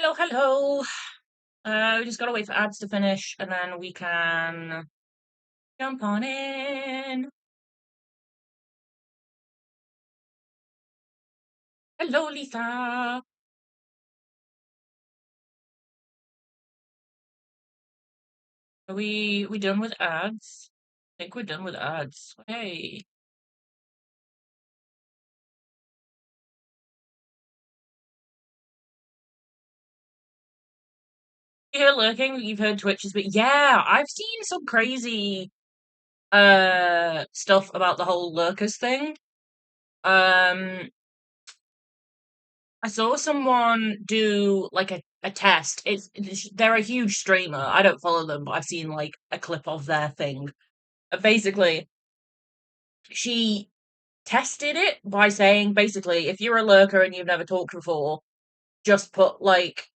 Hello, hello. We just gotta wait for ads to finish and then we can jump on in. Hello, Lisa. Are we done with ads? I think we're done with ads. Hey. You're lurking, you've heard Twitches, but yeah, I've seen some crazy stuff about the whole lurkers thing. Um I saw someone do like a test. They're a huge streamer. I don't follow them, but I've seen like a clip of their thing. Basically, she tested it by saying, basically, if you're a lurker and you've never talked before, just put like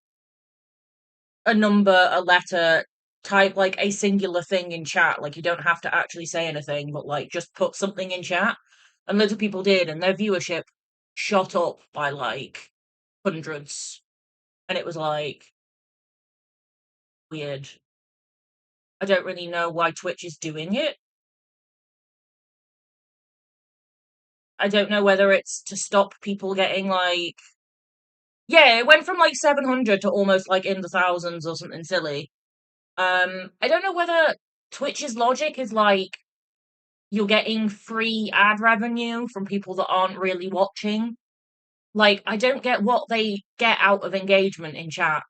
a number, a letter, type like a singular thing in chat. Like you don't have to actually say anything, but like just put something in chat. And loads of people did, and their viewership shot up by like hundreds. And it was like weird. I don't really know why Twitch is doing it. I don't know whether it's to stop people getting like, yeah, it went from like 700 to almost like in the thousands or something silly. I don't know whether Twitch's logic is like you're getting free ad revenue from people that aren't really watching. Like, I don't get what they get out of engagement in chat.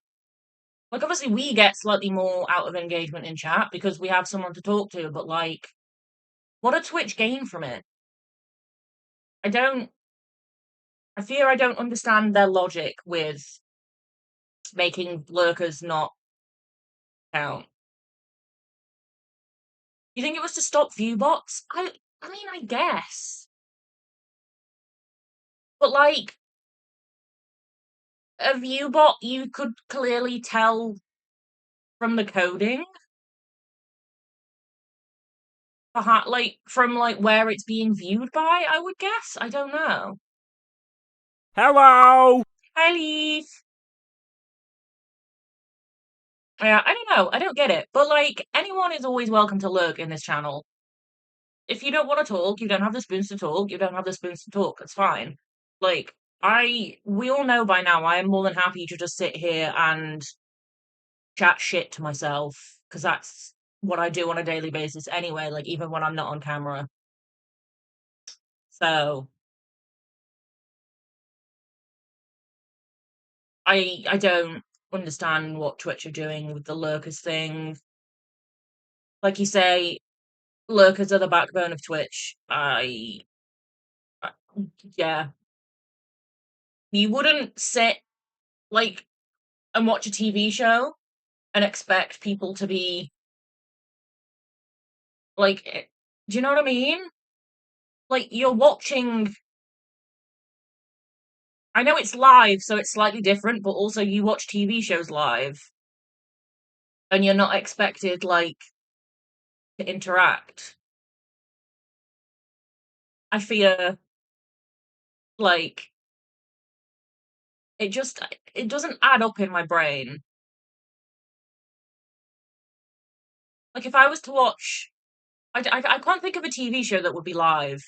Like, obviously, we get slightly more out of engagement in chat because we have someone to talk to, but like, what do Twitch gain from it? I don't, I fear I don't understand their logic with making lurkers not count. You think it was to stop view bots? I mean, I guess. But like, a view bot, you could clearly tell from the coding, like from like where it's being viewed by. I would guess. I don't know. Hello! Hi, Leaf. Yeah, I don't know. I don't get it. But like, anyone is always welcome to lurk in this channel. If you don't want to talk, you don't have the spoons to talk. You don't have the spoons to talk. It's fine. Like, we all know by now. I am more than happy to just sit here and chat shit to myself because that's what I do on a daily basis anyway. Like, even when I'm not on camera. So I don't understand what Twitch are doing with the lurkers thing. Like you say, lurkers are the backbone of Twitch. I yeah, you wouldn't sit like and watch a TV show and expect people to be like, do you know what I mean? Like you're watching. I know it's live, so it's slightly different, but also you watch TV shows live, and you're not expected like to interact. I fear like it doesn't add up in my brain. Like if I was to watch, I can't think of a TV show that would be live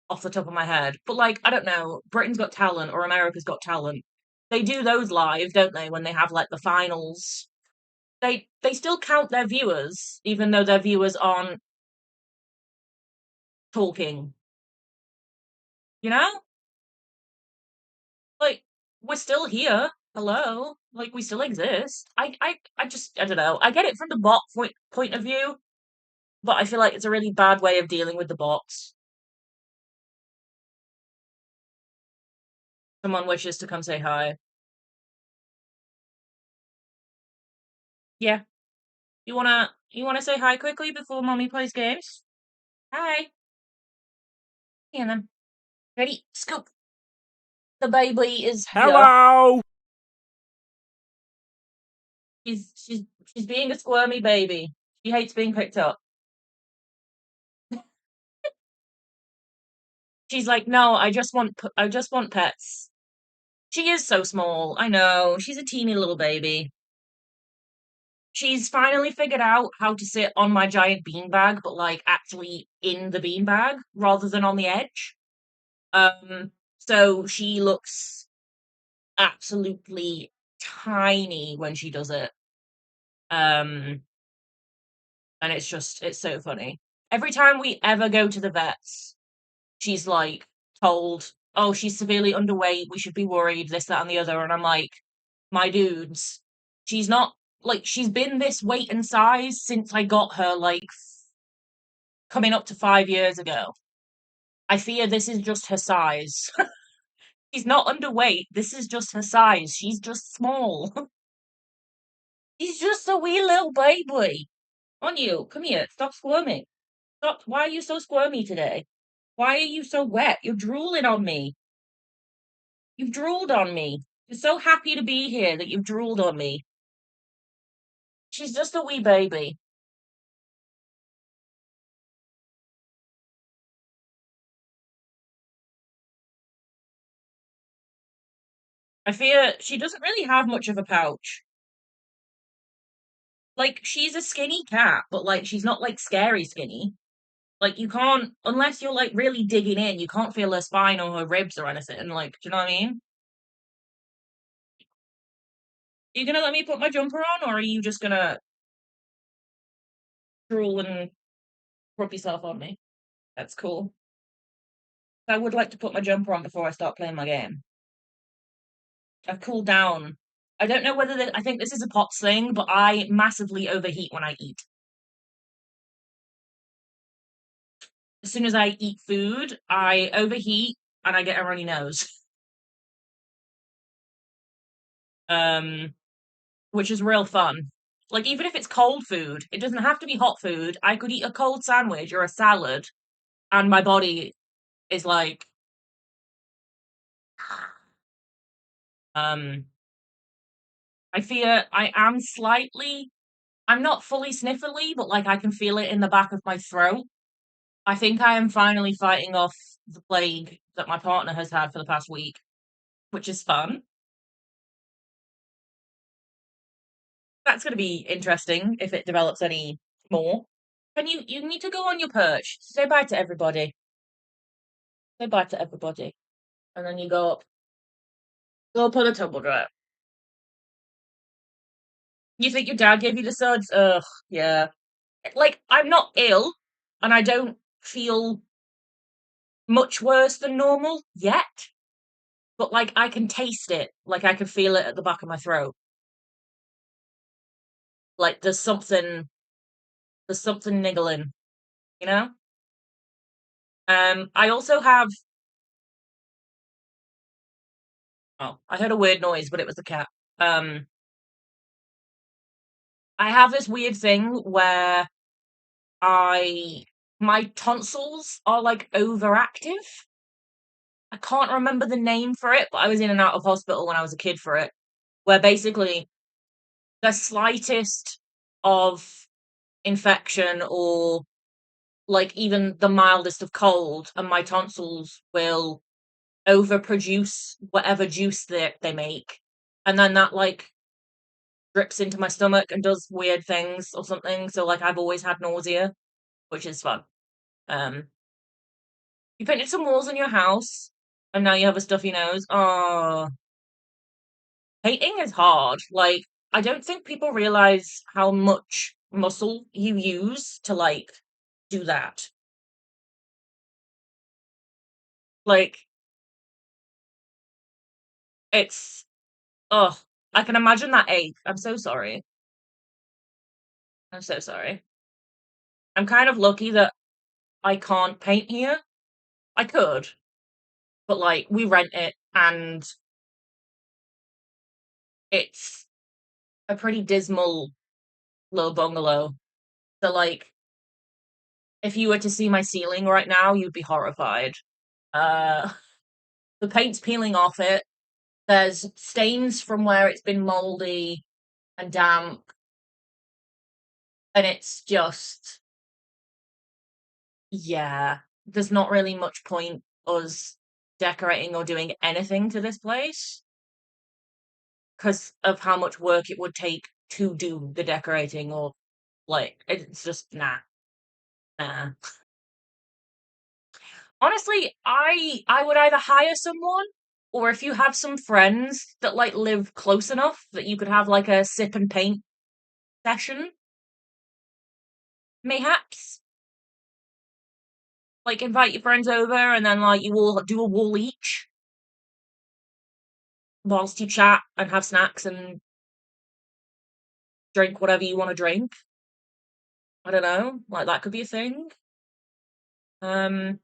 off the top of my head, but like I don't know, Britain's Got Talent or America's Got Talent. They do those live, don't they? When they have like the finals, they still count their viewers, even though their viewers aren't talking. You know, like we're still here. Hello, like we still exist. I don't know. I get it from the bot point of view, but I feel like it's a really bad way of dealing with the bots. Someone wishes to come say hi. Yeah, you wanna say hi quickly before mommy plays games? Hi. And then ready, scoop. The baby is here. Hello! She's being a squirmy baby. She hates being picked up. She's like, no, I just want pets. She is so small. I know. She's a teeny little baby. She's finally figured out how to sit on my giant beanbag, but like actually in the beanbag rather than on the edge. So she looks absolutely tiny when she does it. Um, and it's so funny. Every time we ever go to the vets, she's like told, "Oh, she's severely underweight. We should be worried." This, that, and the other. And I'm like, "My dudes, she's not like she's been this weight and size since I got her like coming up to 5 years ago. I fear this is just her size. She's not underweight. This is just her size. She's just small. She's just a wee little baby. On you, come here. Stop squirming. Stop. Why are you so squirmy today? Why are you so wet? You're drooling on me. You've drooled on me. You're so happy to be here that you've drooled on me. She's just a wee baby. I fear she doesn't really have much of a pouch. Like, she's a skinny cat, but like, she's not like scary skinny. Like, you can't, unless you're like really digging in, you can't feel her spine or her ribs or anything. Like, do you know what I mean? Are you gonna let me put my jumper on, or are you just gonna drool and rub yourself on me? That's cool. I would like to put my jumper on before I start playing my game. I've cooled down. I don't know whether I think this is a POTS thing, but I massively overheat when I eat. As soon as I eat food, I overheat and I get a runny nose. Um, which is real fun. Like, even if it's cold food, it doesn't have to be hot food. I could eat a cold sandwich or a salad, and my body is like, um, I fear I am slightly, I'm not fully sniffly, but like I can feel it in the back of my throat. I think I am finally fighting off the plague that my partner has had for the past week, which is fun. That's going to be interesting if it develops any more. And you need to go on your perch. Say bye to everybody. Say bye to everybody. And then you go up on the tumble dryer. You think your dad gave you the suds? Ugh, yeah. Like, I'm not ill, and I don't feel much worse than normal yet, but like I can taste it. Like I can feel it at the back of my throat. Like there's something niggling, you know? I also have oh, I heard a weird noise, but it was the cat. Um, I have this weird thing where I my tonsils are like overactive. I can't remember the name for it, but I was in and out of hospital when I was a kid for it, where basically the slightest of infection or like even the mildest of cold and my tonsils will overproduce whatever juice they make. And then that like drips into my stomach and does weird things or something. So like I've always had nausea, which is fun. Um you painted some walls in your house and now you have a stuffy nose. Oh, painting is hard. Like I don't think people realize how much muscle you use to like do that. Like it's oh, I can imagine that ache. I'm so sorry. I'm so sorry. I'm kind of lucky that I can't paint here. I could, but like we rent it and it's a pretty dismal little bungalow. So like if you were to see my ceiling right now, you'd be horrified. Uh the paint's peeling off it. There's stains from where it's been moldy and damp, and it's just yeah, there's not really much point us decorating or doing anything to this place. because of how much work it would take to do the decorating, or like it's just nah. Honestly, I would either hire someone, or if you have some friends that like live close enough that you could have like a sip and paint session, mayhaps. Like invite your friends over and then like you all do a wall each whilst you chat and have snacks and drink whatever you want to drink. I don't know, like that could be a thing. Um,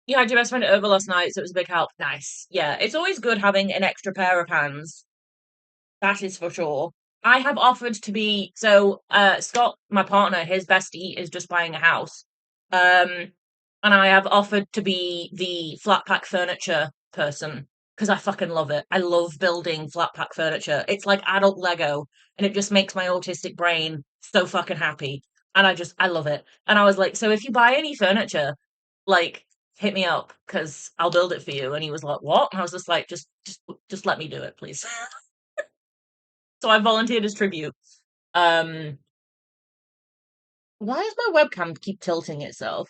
yeah, I had your best friend over last night, so it was a big help. Nice. Yeah, it's always good having an extra pair of hands. That is for sure. I have offered to be Scott, my partner, his bestie is just buying a house. Um and I have offered to be the flat pack furniture person because I fucking love it. I love building flat pack furniture. It's like adult Lego and it just makes my autistic brain so fucking happy. And I love it. And I was like, so if you buy any furniture, like hit me up because I'll build it for you. And he was like, what? And I was just like, just let me do it, please. So I volunteered as tribute. Um, why does my webcam keep tilting itself?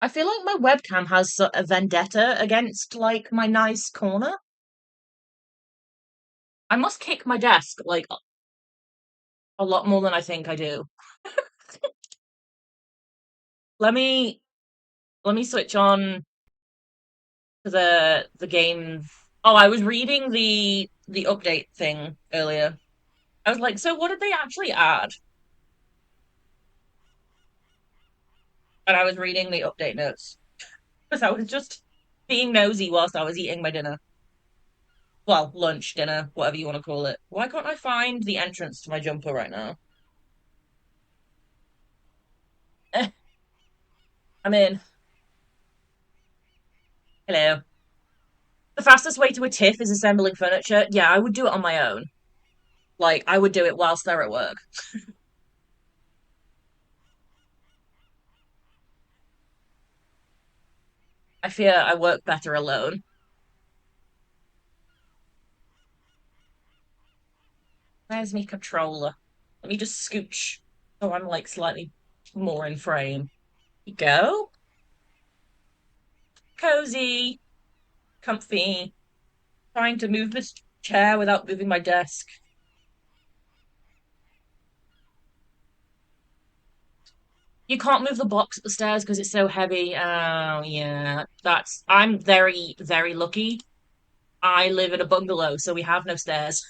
I feel like my webcam has a vendetta against like my nice corner. I must kick my desk like a lot more than I think I do. Let me let me switch on to the game. Oh, I was reading the update thing earlier. I was like, so what did they actually add? And I was reading the update notes because I was just being nosy whilst I was eating my dinner. Well, lunch, dinner, whatever you want to call it. Why can't I find the entrance to my jumper right now? Eh, I'm in. Hello. The fastest way to a tiff is assembling furniture. Yeah, I would do it on my own. Like, I would do it whilst they're at work. I fear I work better alone. Where's my controller? Let me just scooch so I'm like slightly more in frame. You go. Cozy, comfy. Trying to move this chair without moving my desk. You can't move the box up the stairs because it's so heavy. Oh, yeah. I'm very, very lucky. I live in a bungalow, so we have no stairs.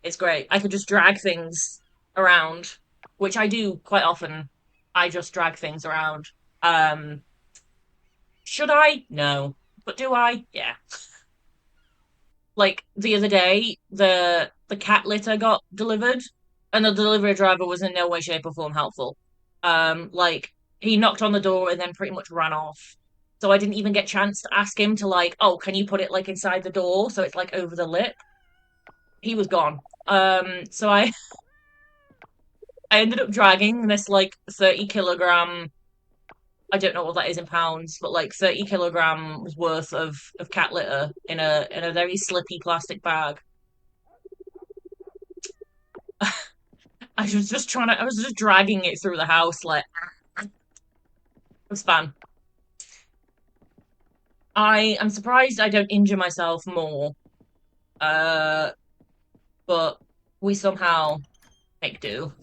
It's great. I could just drag things around, which I do quite often. I just drag things around. Um, should I? No. But do I? Yeah. Like the other day, the cat litter got delivered, and the delivery driver was in no way, shape, or form helpful. Like he knocked on the door and then pretty much ran off. So I didn't even get chance to ask him to like, oh, can you put it like inside the door so it's like over the lip? He was gone. So I ended up dragging this like 30 kilogram. I don't know what that is in pounds, but like 30 kilograms worth of cat litter in a very slippy plastic bag. I was just dragging it through the house like it was fun. I am surprised I don't injure myself more. Uh, but we somehow make do.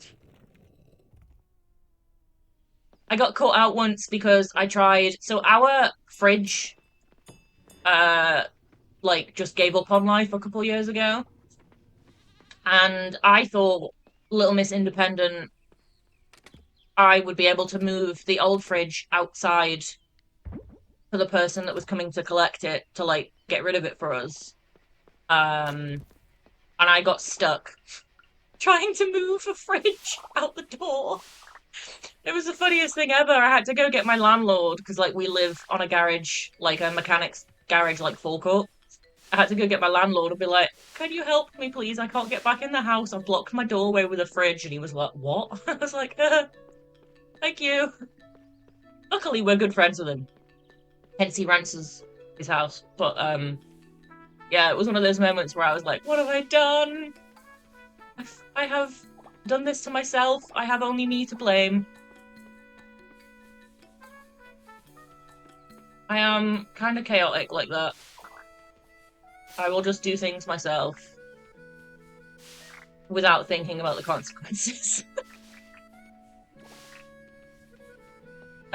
I got caught out once because I tried. So our fridge, uh, like just gave up on life a couple of years ago, and I thought Little Miss Independent, I would be able to move the old fridge outside for the person that was coming to collect it to like get rid of it for us. Um, and I got stuck trying to move a fridge out the door. It was the funniest thing ever. I had to go get my landlord because like we live on a garage, like a mechanic's garage, like forecourt. I had to go get my landlord and be like, "Can you help me, please? I can't get back in the house. I've blocked my doorway with a fridge." And he was like, "What?" I was like, "Thank you." Luckily, we're good friends with him. Hence, he rents his his house. But yeah, it was one of those moments where I was like, what have I done? I have done this to myself. I have only me to blame. I am kind of chaotic like that. I will just do things myself without thinking about the consequences.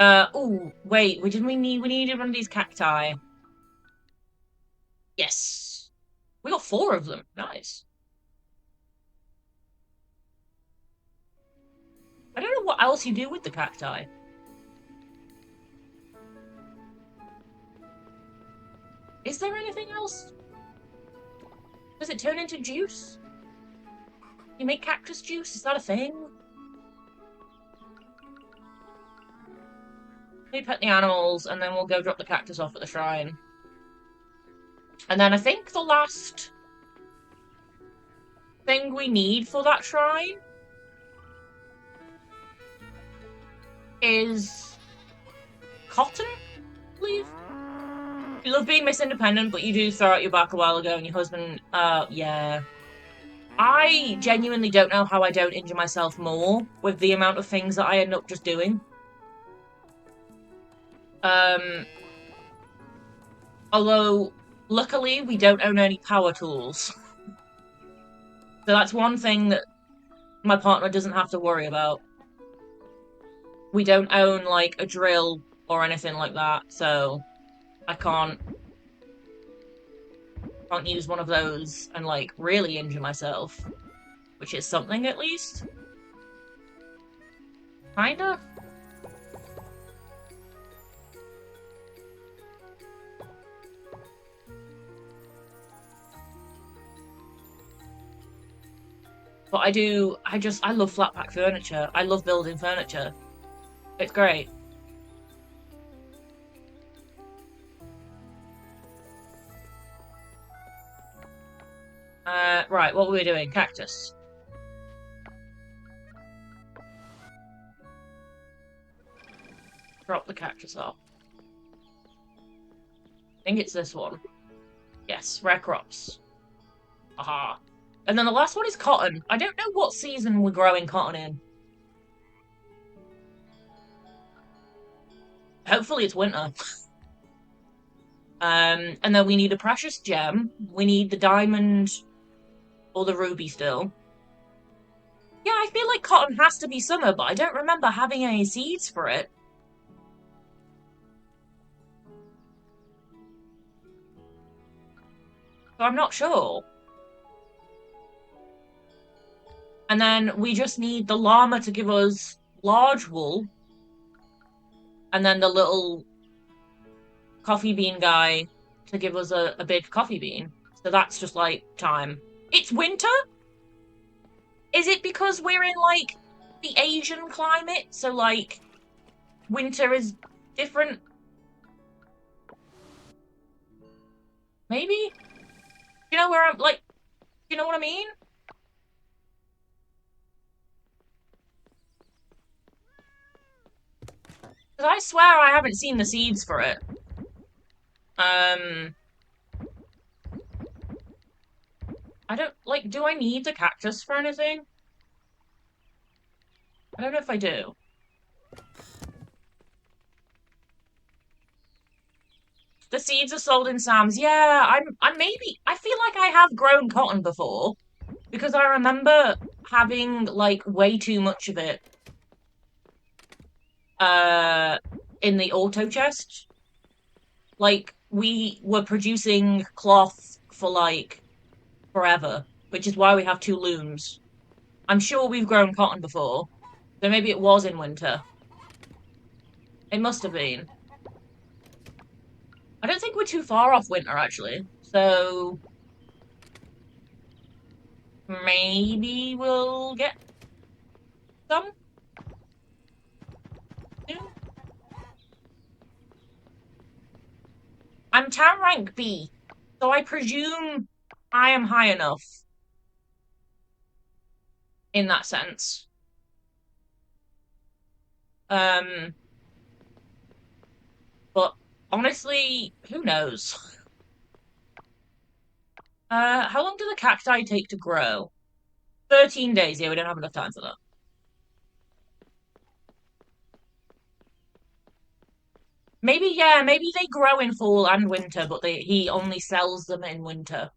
Oh, wait, we needed one of these cacti. Yes. We got 4 of them. Nice. I don't know what else you do with the cacti. Is there anything else? Does it turn into juice? You make cactus juice? Is that a thing? We pet the animals, and then we'll go drop the cactus off at the shrine. And then I think the last thing we need for that shrine is cotton, I believe. You love being Miss Independent, but you do throw out your back a while ago, and your husband, yeah. I genuinely don't know how I don't injure myself more with the amount of things that I end up just doing. Although, luckily, we don't own any power tools. So that's one thing that my partner doesn't have to worry about. We don't own, like, a drill or anything like that, so I can't use one of those and, like, really injure myself. Which is something, at least. Kinda? But I love flat pack furniture. I love building furniture. It's great. Right, what were we doing? Cactus. Drop the cactus off. I think it's this one. Yes, rare crops. Aha. And then the last one is cotton. I don't know what season we're growing cotton in. Hopefully it's winter. And then we need a precious gem. We need the diamond or the ruby still. Yeah, I feel like cotton has to be summer, but I don't remember having any seeds for it. So I'm not sure. And then we just need the llama to give us large wool. And then the little coffee bean guy to give us a big coffee bean. So that's just like time. It's winter? Is it because we're in like the Asian climate? So like winter is different? Maybe? You know where I'm like, you know what I mean? Because I swear I haven't seen the seeds for it. I don't, like, do I need the cactus for anything? I don't know if I do. The seeds are sold in Sam's. Yeah, I feel like I have grown cotton before. Because I remember having, like, way too much of it. In the auto chest. Like, we were producing cloth for, like, forever. Which is why we have 2 looms. I'm sure we've grown cotton before. So maybe it was in winter. It must have been. I don't think we're too far off winter, actually. So maybe we'll get some soon. I'm town rank B, so I presume I am high enough in that sense. But Honestly, who knows? How long do the cacti take to grow? 13 days. Yeah, we don't have enough time for that. Maybe, yeah, maybe they grow in fall and winter, but he only sells them in winter.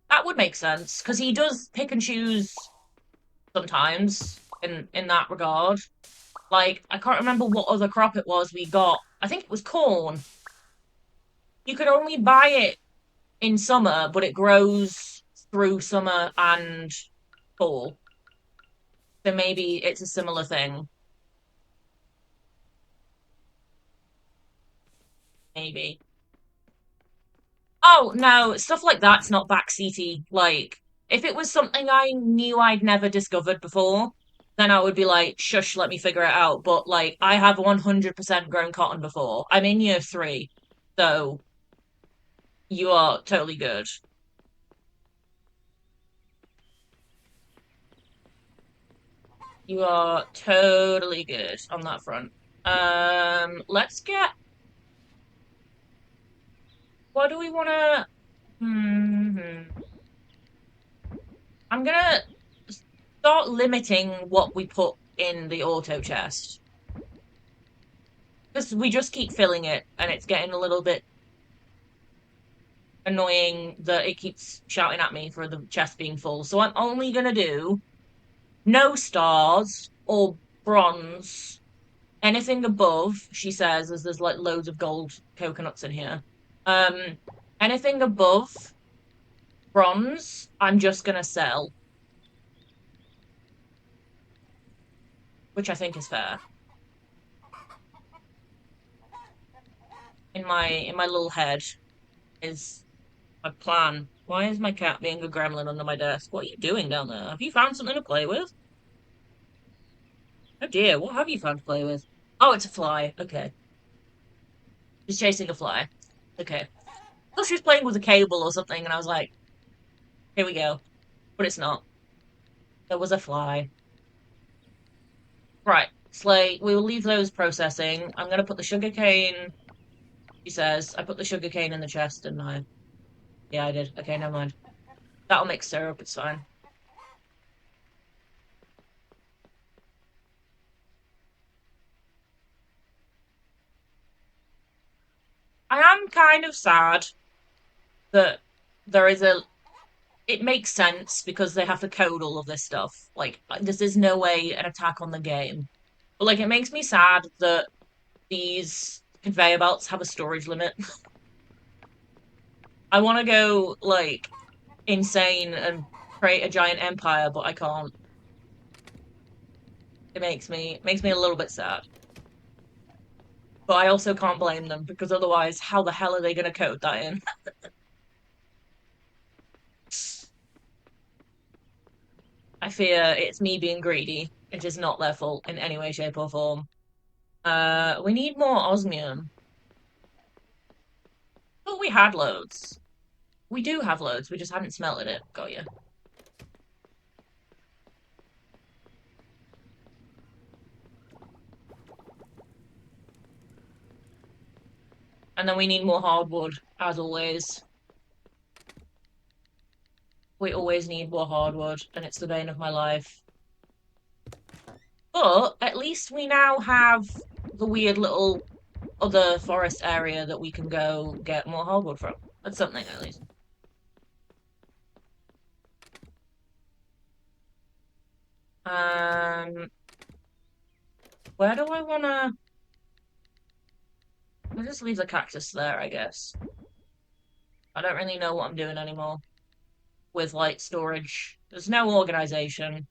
That would make sense, because he does pick and choose sometimes in that regard. Like, I can't remember what other crop it was we got. I think it was corn. You could only buy it in summer, but it grows through summer and fall. So maybe it's a similar thing. Maybe. Oh, no, stuff like that's not backseaty. Like, if it was something I knew I'd never discovered before, then I would be like, shush, let me figure it out. But, like, I have 100% grown cotton before. I'm in year three, so you are totally good. You are totally good on that front. Let's get, what do we want to, I'm gonna start limiting what we put in the auto chest. Because we just keep filling it, and it's getting a little bit annoying that it keeps shouting at me for the chest being full. So I'm only gonna do no stars or bronze. Anything above, she says, as there's like loads of gold coconuts in here. Um, anything above bronze, I'm just gonna sell, which I think is fair in my little head is my plan. Why is my cat being a gremlin under my desk? What are you doing down there? Have you found something to play with? Oh dear, what have you found to play with? Oh, it's a fly. Okay. She's chasing a fly. Okay. I thought she was playing with a cable or something, and I was like, here we go. But it's not. There was a fly. Right. Slay, we will leave those processing. I'm gonna put the sugar cane, she says. I put the sugar cane in the chest, didn't I? Yeah, I did. Okay, never mind. That'll make syrup, it's fine. I am kind of sad that there is a it makes sense because they have to code all of this stuff. Like, this is no way an attack on the game. But, like, it makes me sad that these conveyor belts have a storage limit. I want to go, like, insane and create a giant empire, but I can't. It makes me a little bit sad. But I also can't blame them because otherwise, how the hell are they going to code that in? I fear it's me being greedy. It is not their fault in any way, shape, or form. We need more osmium. Thought we had loads. We do have loads. We just haven't smelted it. Got you. And then we need more hardwood, as always. We always need more hardwood, and it's the bane of my life. But at least we now have the weird little other forest area that we can go get more hardwood from. That's something, at least. Um, where do I wanna? I'll just leave the cactus there, I guess. I don't really know what I'm doing anymore with like storage. There's no organization.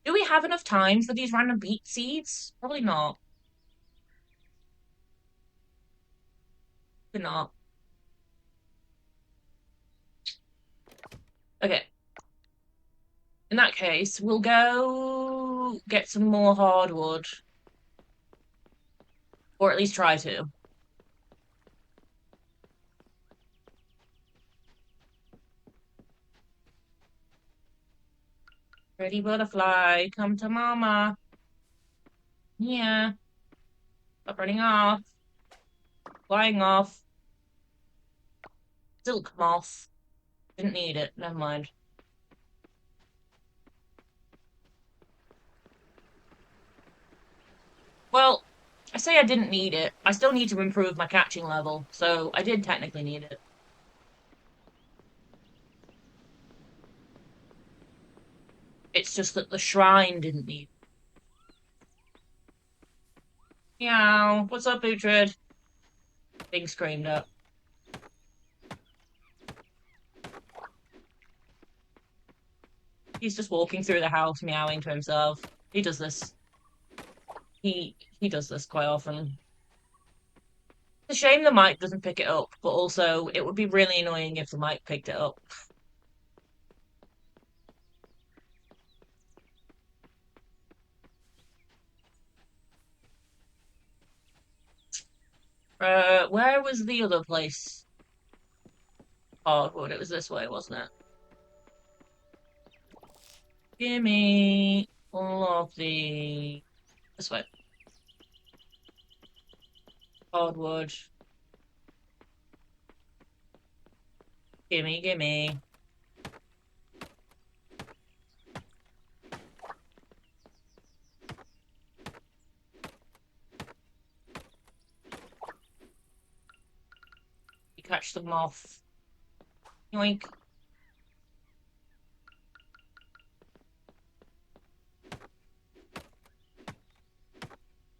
Do we have enough time for these random beet seeds? Probably not. Probably not. Okay. In that case, we'll go get some more hardwood, or at least try to. Pretty butterfly, come to mama. Yeah, stop running off. Flying off. Silk moth. Didn't need it. Never mind. Well, I say I didn't need it. I still need to improve my catching level, so I did technically need it. It's just that the shrine didn't need it. Meow. What's up, Uhtred? Being screamed at. He's just walking through the house, meowing to himself. He does this. He does this quite often. It's a shame the mic doesn't pick it up, but also it would be really annoying if the mic picked it up. Where was the other place? Hardwood. It was this way, wasn't it? Gimme all of the this way. Hardwood. Gimme, gimme. You catch the moth. Yoink.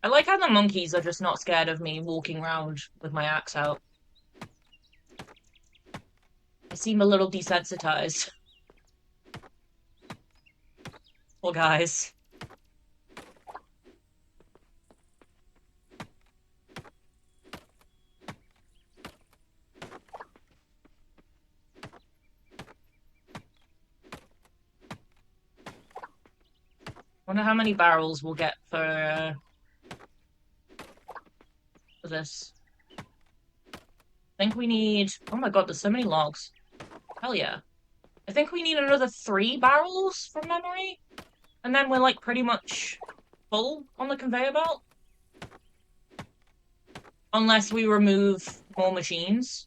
I like how the monkeys are just not scared of me walking around with my axe out. I seem a little desensitized. Poor guys. Wonder how many barrels we'll get for this. I think we need. Oh my god, there's so many logs. Hell yeah. I think we need another 3 barrels from memory. And then we're like pretty much full on the conveyor belt. Unless we remove more machines.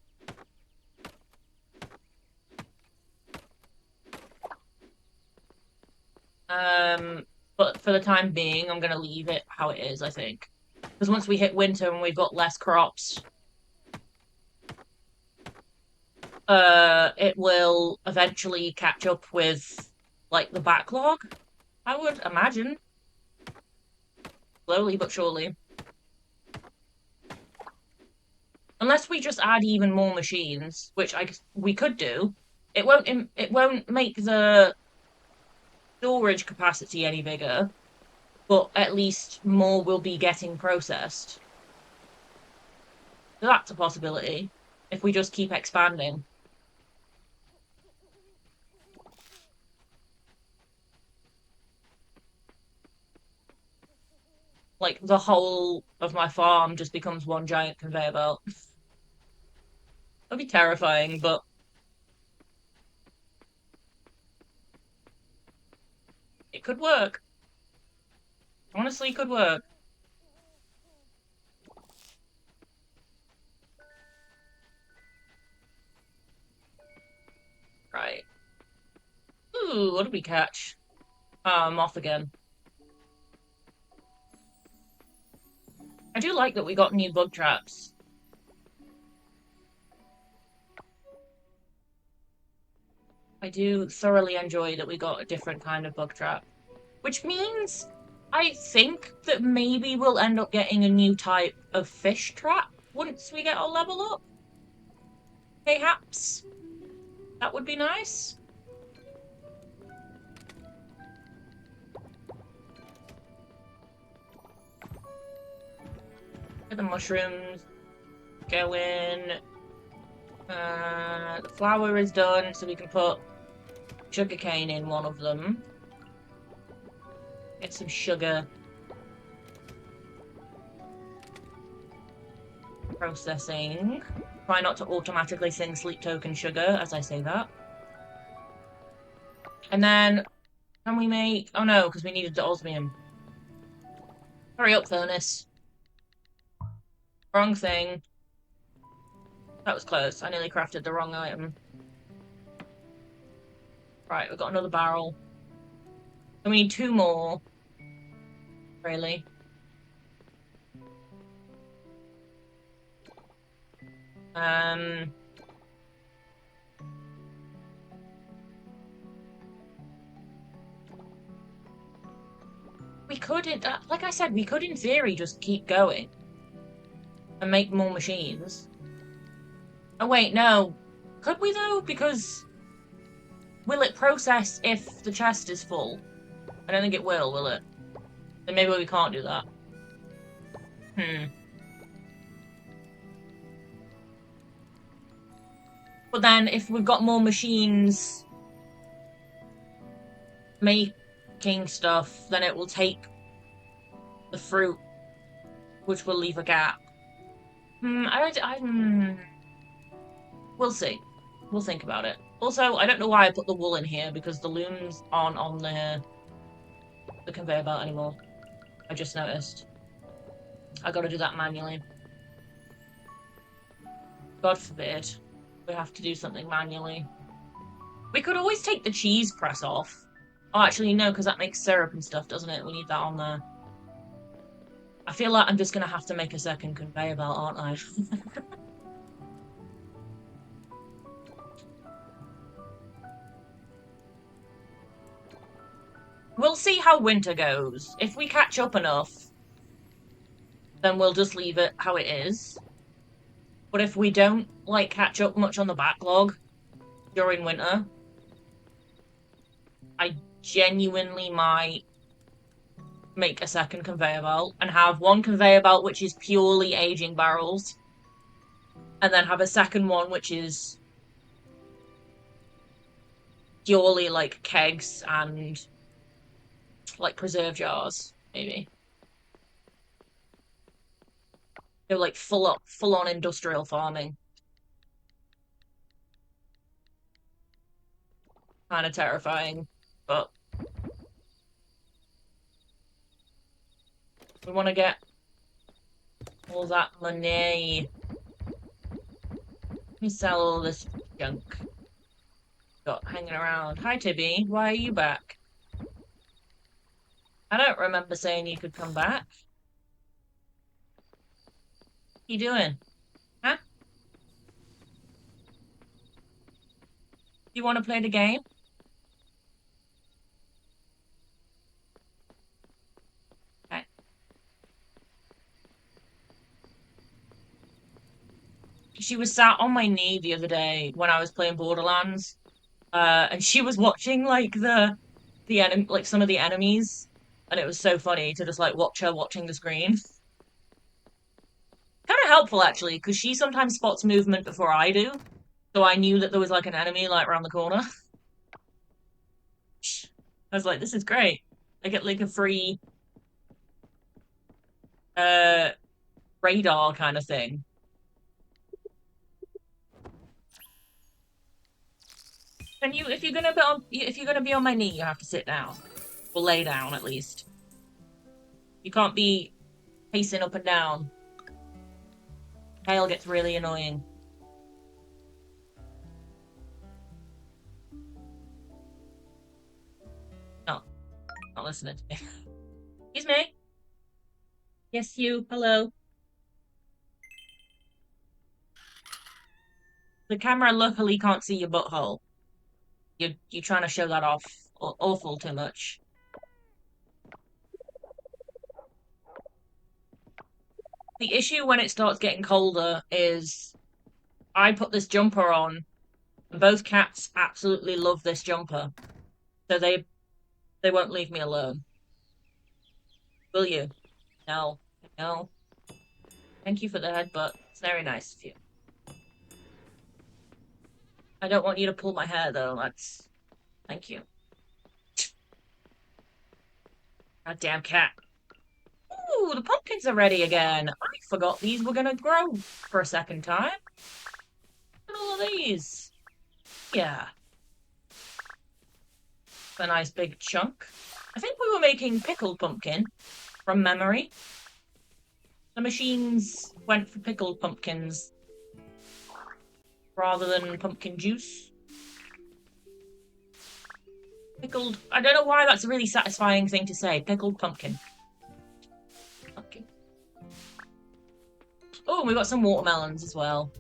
But for the time being, I'm gonna leave it how it is, I think. Because once we hit winter and we've got less crops, it will eventually catch up with like the backlog, I would imagine. Slowly but surely. Unless we just add even more machines, which we could do. It won't make the storage capacity any bigger, but at least more will be getting processed. So that's a possibility if we just keep expanding. Like the whole of my farm just becomes one giant conveyor belt. That'd be terrifying, but it could work. Honestly, it could work. Right. Ooh, what did we catch? Moth again. I do like that we got new bug traps. I do thoroughly enjoy that we got a different kind of bug trap. Which means I think that maybe we'll end up getting a new type of fish trap once we get our level up. Perhaps. That would be nice. Get the mushrooms going. The flour is done, so we can put sugarcane in one of them. Get some sugar. Processing. Try not to automatically sing sleep token sugar as I say that. And then, can we make... Oh no, because we needed the osmium. Hurry up, furnace. Wrong thing. That was close. I nearly crafted the wrong item. Right, we've got another barrel. And we need 2 more. Really. We could, like I said, we could in theory just keep going. And make more machines. Oh wait, no. Could we though? Because will it process if the chest is full? I don't think it will it? Then maybe we can't do that. But then if we've got more machines making stuff, then it will take the fruit, which will leave a gap. We'll see. We'll think about it. Also, I don't know why I put the wool in here, because the looms aren't on the conveyor belt anymore. I just noticed. I gotta do that manually. God forbid we have to do something manually. We could always take the cheese press off. Oh, actually, no, because that makes syrup and stuff, doesn't it? We need that on there. I feel like I'm just gonna have to make a second conveyor belt, aren't I? We'll see how winter goes. If we catch up enough, then we'll just leave it how it is. But if we don't, like, catch up much on the backlog during winter, I genuinely might make a second conveyor belt and have one conveyor belt which is purely aging barrels, and then have a second one which is purely, like, kegs and, like, preserve jars, maybe. They're like full on industrial farming. Kind of terrifying, but we want to get all that money. Let me sell all this junk got hanging around. Hi, Tibby. Why are you back? I don't remember saying you could come back. What you doing? Huh? You want to play the game? Okay. She was sat on my knee the other day when I was playing Borderlands, and she was watching like like some of the enemies, and it was so funny to just like watch her watching the screen. Kind of helpful actually, because she sometimes spots movement before I do, so I knew that there was like an enemy like around the corner. I was like, this is great. I get like a free uh radar kind of thing. And if you're gonna be on my knee, you have to sit down or lay down at least. You can't be pacing up and down. Tail gets really annoying. No, not listening to me. Excuse me. Yes, you. Hello. The camera luckily can't see your butthole. You're trying to show that off awful too much. The issue when it starts getting colder is I put this jumper on, and both cats absolutely love this jumper. So they won't leave me alone. Will you? No. No. Thank you for the headbutt. It's very nice of you. I don't want you to pull my hair though, that's... Thank you. Goddamn cat. Ooh, the pumpkins are ready again. I forgot these were gonna grow for a second time. Look at all of these. Yeah. A nice big chunk. I think we were making pickled pumpkin from memory. The machines went for pickled pumpkins. rather than pumpkin juice. Pickled. I don't know why that's a really satisfying thing to say. Pickled pumpkin. Pumpkin. Oh, and we've got some watermelons as well.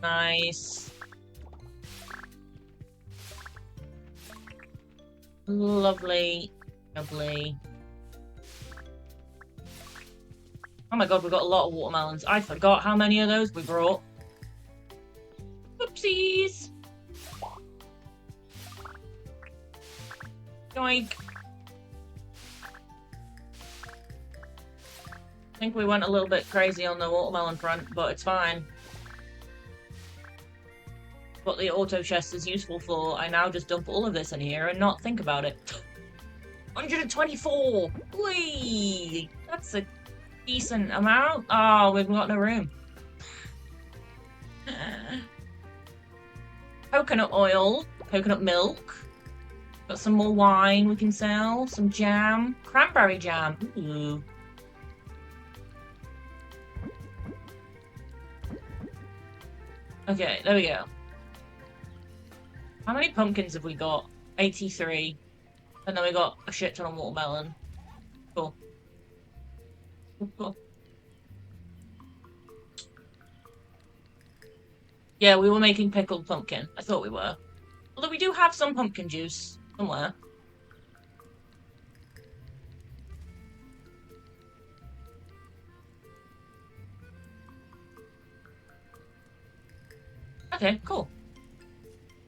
Nice. Lovely. Lovely. Oh my god, we've got a lot of watermelons. I forgot how many of those we brought. Whoopsies! Yoink. I think we went a little bit crazy on the watermelon front, but it's fine. What the auto chest is useful for, I now just dump all of this in here and not think about it. 124! Whee! That's a decent amount. Oh, we've got no room. Coconut oil, coconut milk. Got some more wine we can sell, some jam, cranberry jam. Ooh. Okay, there we go. How many pumpkins have we got? 83. And then we got a shit ton of watermelon. Cool. Cool. Yeah, we were making pickled pumpkin. I thought we were. Although we do have some pumpkin juice somewhere. Okay, cool.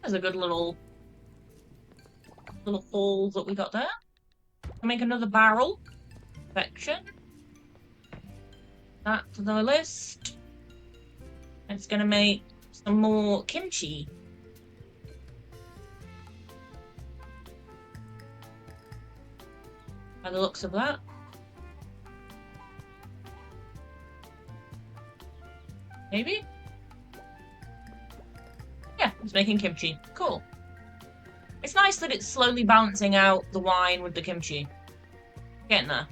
There's a good little hole that we got there. I'll make another barrel. Perfection. That to the list. It's gonna make some more kimchi. By the looks of that. Maybe? Yeah, it's making kimchi. Cool. It's nice that it's slowly balancing out the wine with the kimchi. Getting there.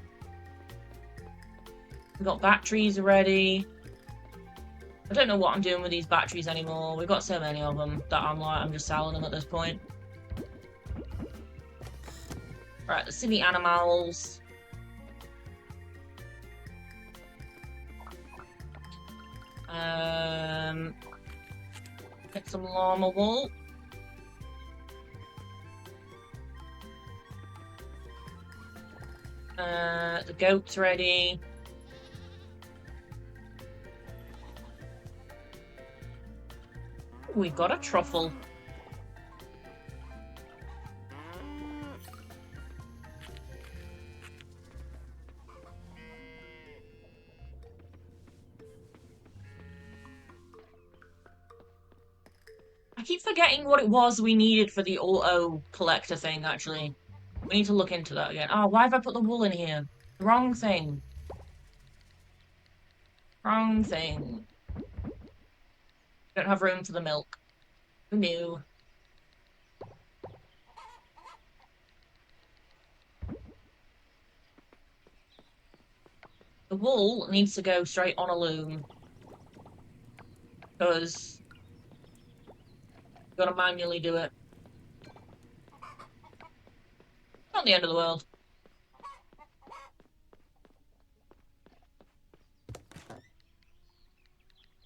We've got batteries already. I don't know what I'm doing with these batteries anymore. We've got so many of them that I'm just selling them at this point. Right, the silly animals. Get some llama wool. The goat's ready. We've got a truffle. I keep forgetting what it was we needed for the auto collector thing, actually. We need to look into that again. Oh, why have I put the wool in here? The wrong thing. Wrong thing. Don't have room for the milk. Who knew? The wool needs to go straight on a loom. Because gotta manually do it. Not the end of the world.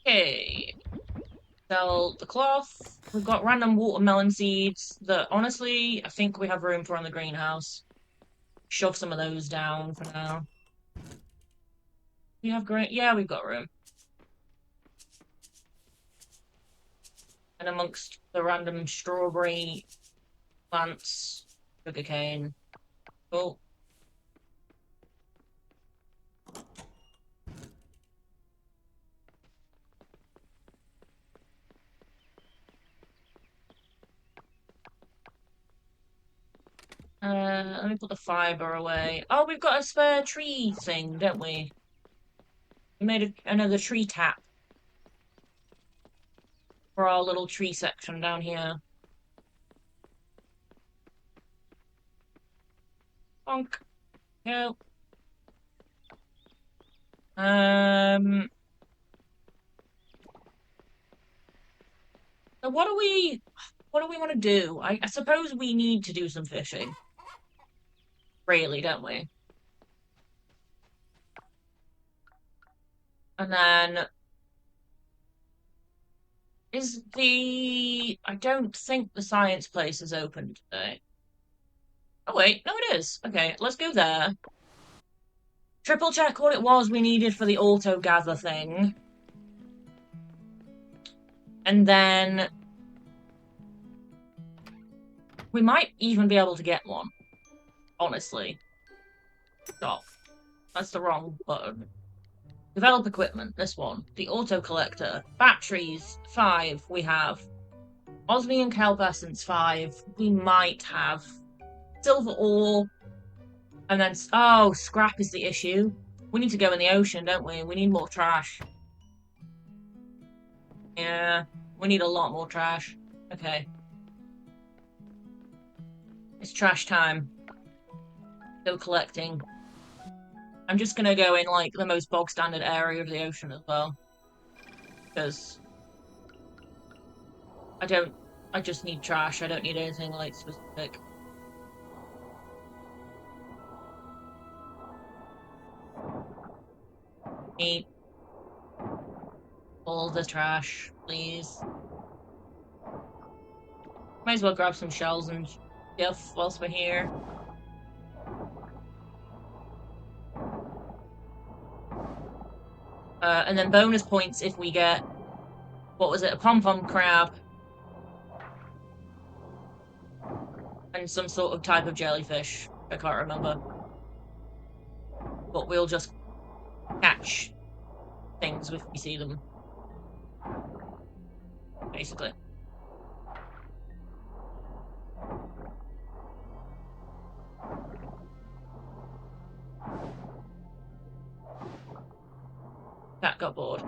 Okay. Sell the cloth. We've got random watermelon seeds that, honestly, I think we have room for in the greenhouse. Shove some of those down for now. We have great. Yeah, we've got room. And amongst the random strawberry plants, sugarcane. Cool. Let me put the fiber away. Oh, we've got a spare tree thing, don't we? We made another tree tap for our little tree section down here. Bonk. Go. So what do we want to do? I suppose we need to do some fishing. Really, don't we? And then I don't think the science place is open today. Oh wait, no it is. Okay, let's go there. Triple check what it was we needed for the auto gather thing. And then we might even be able to get one. Honestly. Stop. That's the wrong button. Develop equipment, this one. The auto collector. Batteries, 5 we have. Osmium kelp essence, 5 we might have. Silver ore. And then, oh, scrap is the issue. We need to go in the ocean, don't we? We need more trash. Yeah, we need a lot more trash. Okay. It's trash time. Go collecting. I'm just gonna go in, like, the most bog standard area of the ocean as well. Because I just need trash. I don't need anything, like, specific. Need all the trash, please. Might as well grab some shells and stuff whilst we're here. And then bonus points if we get, what was it, a pom-pom crab. And some sort of type of jellyfish. I can't remember. But we'll just catch things if we see them. Basically. Cat got bored.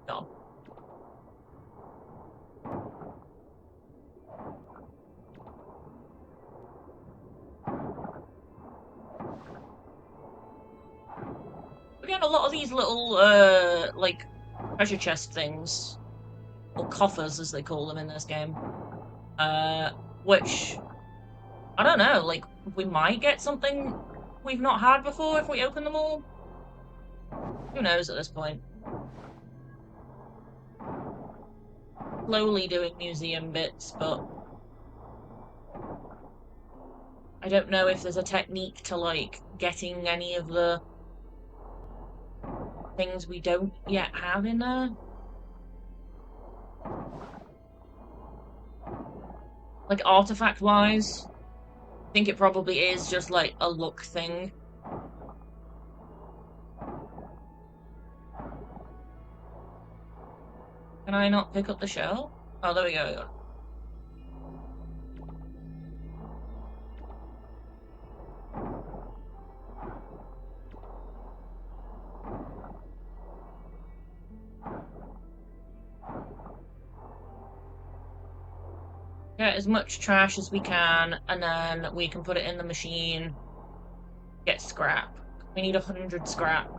Gone. We're getting a lot of these little, like, treasure chest things. Or coffers, as they call them in this game. Which, I don't know, like, we might get something we've not had before if we open them all. Who knows at this point? Slowly doing museum bits, but I don't know if there's a technique to, like, getting any of the things we don't yet have in there. Like, artifact-wise, I think it probably is just, like, a look thing. Can I not pick up the shell? Oh, there we go. Get as much trash as we can, and then we can put it in the machine. Get scrap. We need 100 scrap.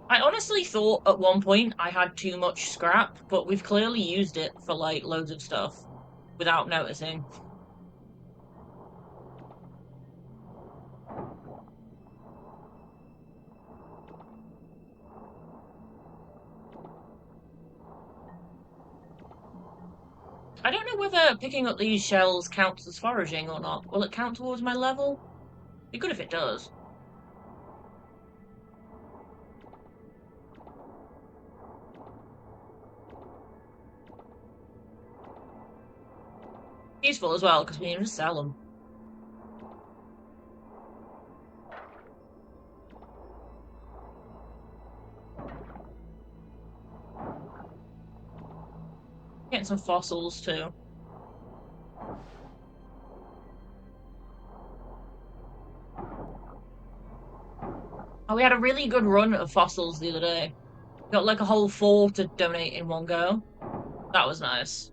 I honestly thought at one point I had too much scrap, but we've clearly used it for, like, loads of stuff without noticing. I don't know whether picking up these shells counts as foraging or not. Will it count towards my level? Be good if it does. Useful as well, because we need to sell them. Getting some fossils too. Oh, we had a really good run of fossils the other day. Got like a whole 4 to donate in one go. That was nice.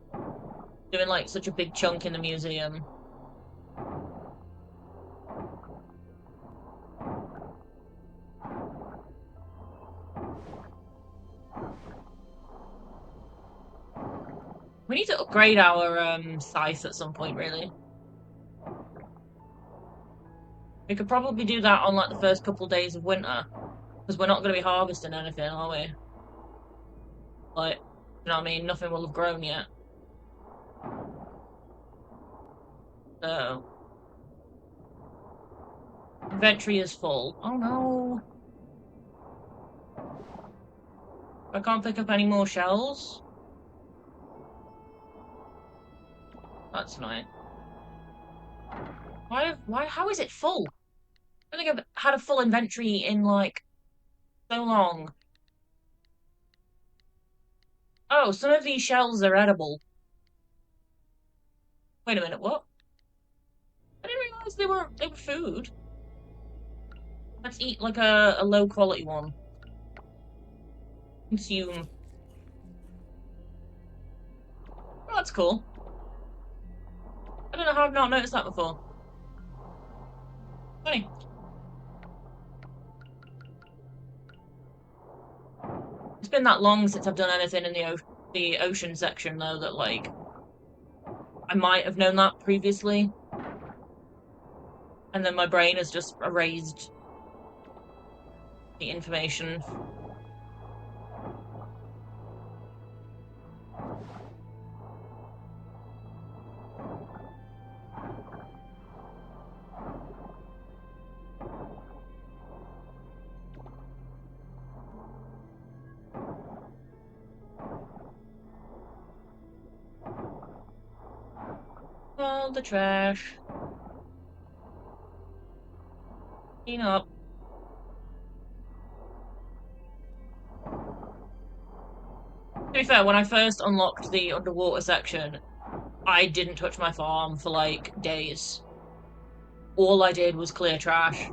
Doing like such a big chunk in the museum. We need to upgrade our scythe at some point, really. We could probably do that on like the first couple days of winter, because we're not going to be harvesting anything, are we? Like, you know what I mean? Nothing will have grown yet. So, inventory is full. Oh no. I can't pick up any more shells. That's annoying. How is it full? I don't think I've had a full inventory in like so long. Oh, some of these shells are edible. Wait a minute, what? I didn't realize they were food. Let's eat like a low quality one. Consume. Oh, that's cool. I don't know how I've not noticed that before. Funny. It's been that long since I've done anything in the ocean section though that like I might have known that previously. And then my brain has just erased the information. All the trash. Clean up. To be fair, when I first unlocked the underwater section, I didn't touch my farm for like days. All I did was clear trash.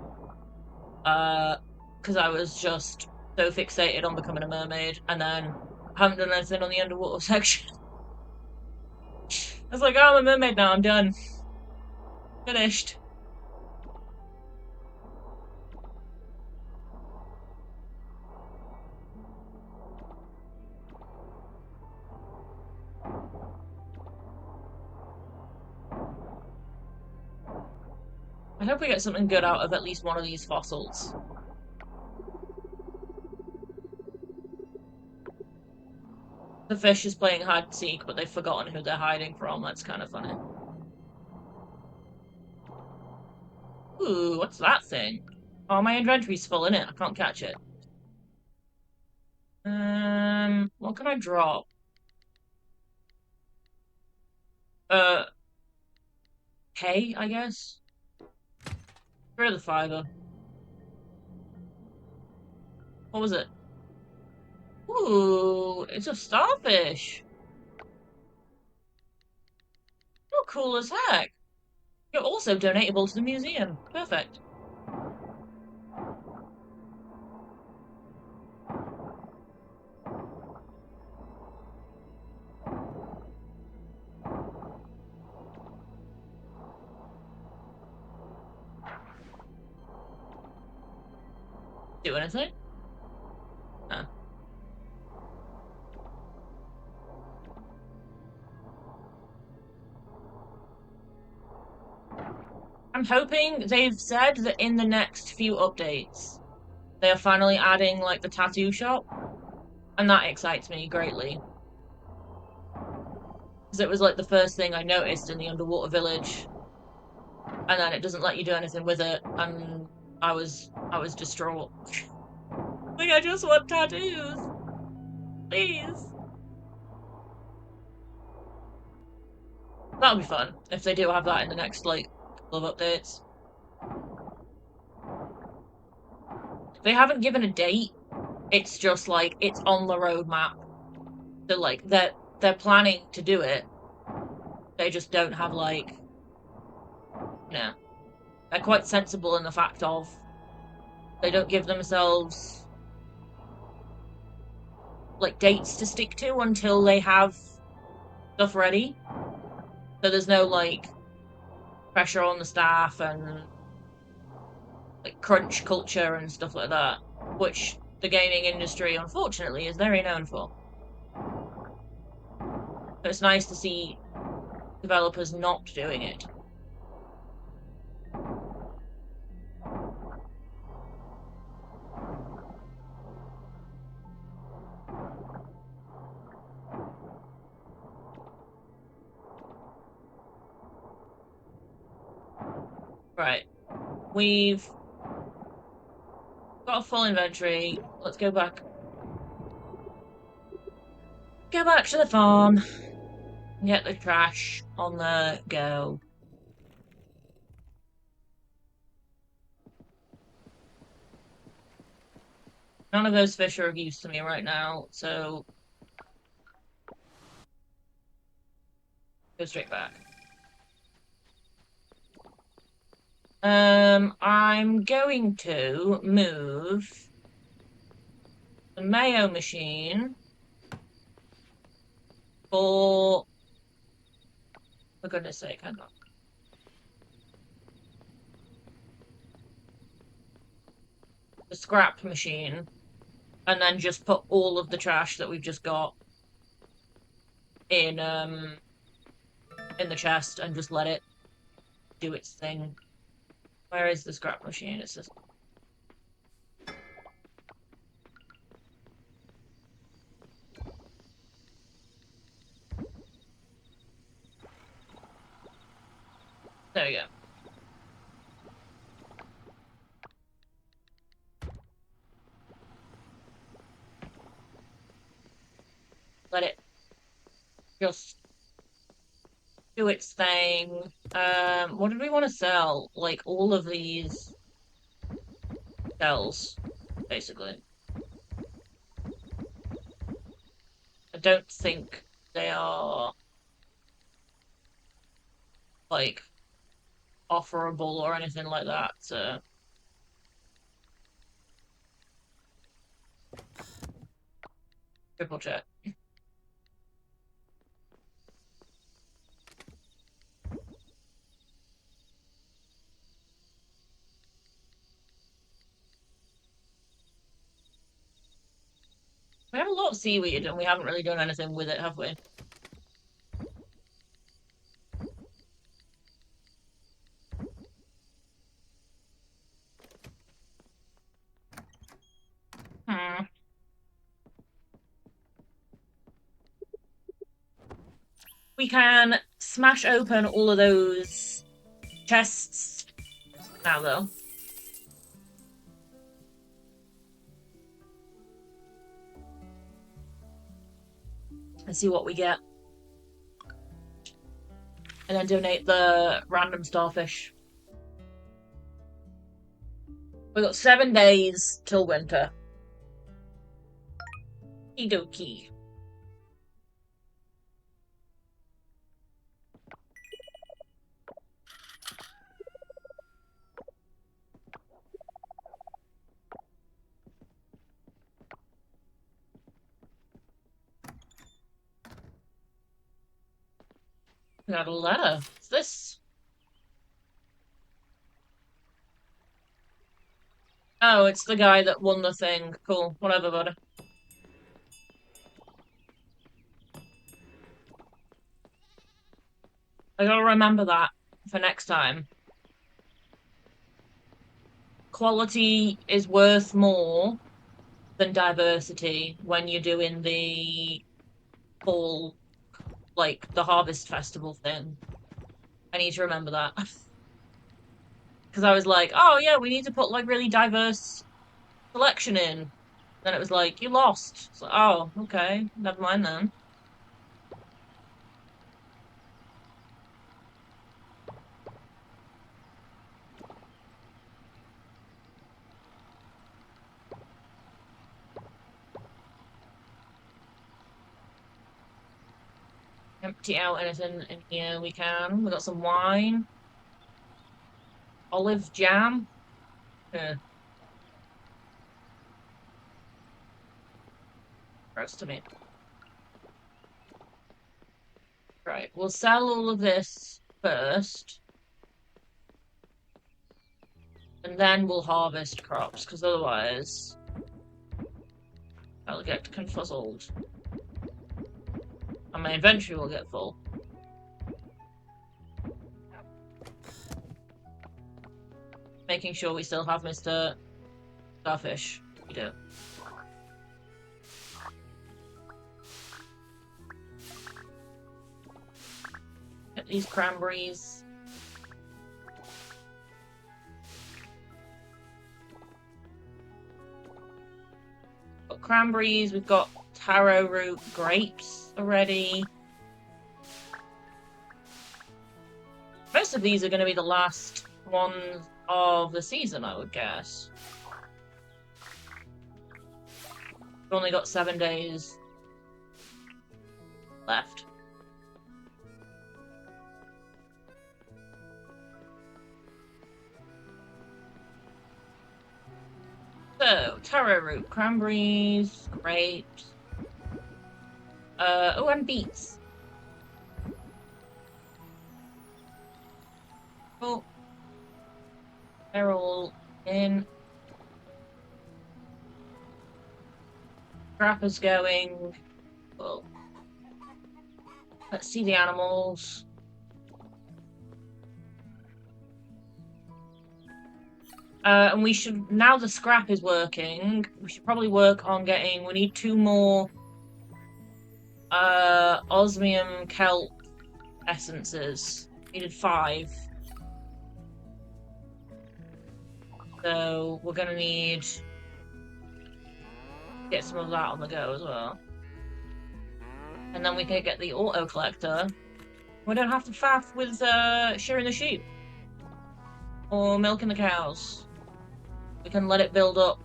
Because I was just so fixated on becoming a mermaid, and then I haven't done anything on the underwater section. I was like, oh, I'm a mermaid now, I'm done. Finished. I hope we get something good out of at least one of these fossils. The fish is playing hide and seek, but they've forgotten who they're hiding from. That's kind of funny. Ooh, what's that thing? Oh, my inventory's full, innit? I can't catch it. What can I drop? Uh, hay, I guess? Where are the fiber? What was it? Ooh, it's a starfish. You're cool as heck. You're also donatable to the museum. Perfect. Do anything? No. I'm hoping they've said that in the next few updates, they are finally adding, like, the tattoo shop. And that excites me greatly. Because it was, like, the first thing I noticed in the underwater village. And then it doesn't let you do anything with it. And I was distraught. Like, I just want tattoos. Please. That'll be fun, if they do have that in the next, like, couple of updates. They haven't given a date. It's just, like, it's on the roadmap. So, like, they're planning to do it. They just don't have, like, you know, they're quite sensible in the fact of they don't give themselves, like, dates to stick to until they have stuff ready. So there's no, like, pressure on the staff and, like, crunch culture and stuff like that, which the gaming industry, unfortunately, is very known for. But it's nice to see developers not doing it. Right. We've got a full inventory. Let's go back. Go back to the farm. Get the trash on the go. None of those fish are of use to me right now, so go straight back. I'm going to move the mayo machine for goodness sake, hang on. The scrap machine, and then just put all of the trash that we've just got in the chest and just let it do its thing. Where is the scrap machine? It's just there we go. Let it just do its thing. What did we want to sell? Like all of these cells, basically. I don't think they are like offerable or anything like that, so triple check. We have a lot of seaweed and we haven't really done anything with it, have we? Hmm. We can smash open all of those chests now, though. And see what we get. And then donate the random starfish. We've got 7 days till winter. Okie dokie. We got a letter. What's this? Oh, it's the guy that won the thing. Cool. Whatever, buddy. I gotta remember that for next time. Quality is worth more than diversity when you're doing the fall, like the harvest festival thing. I need to remember that. Because I was like, oh yeah, we need to put like really diverse selection in. Then it was like, you lost. It's like, oh, okay, never mind then. Empty out anything in here we can. We got some wine. Olive jam. Yeah. Gross to me. Right, we'll sell all of this first. And then we'll harvest crops, because otherwise I'll get confuzzled. And my inventory will get full. Making sure we still have Mr. Starfish. We do. Get these cranberries. Got cranberries, we've got taro root grapes already. Most of these are going to be the last ones of the season, I would guess. We've only got 7 days left. So, taro root, cranberries, grapes. Oh, and beets. Oh. They're all in. Scrapper's going. Well, let's see the animals. And we should, now the scrap is working, we should probably work on getting, we need 2 more osmium kelp essences. We needed 5. So we're gonna need to get some of that on the go as well. And then we can get the auto collector. We don't have to faff with shearing the sheep. Or milking the cows. We can let it build up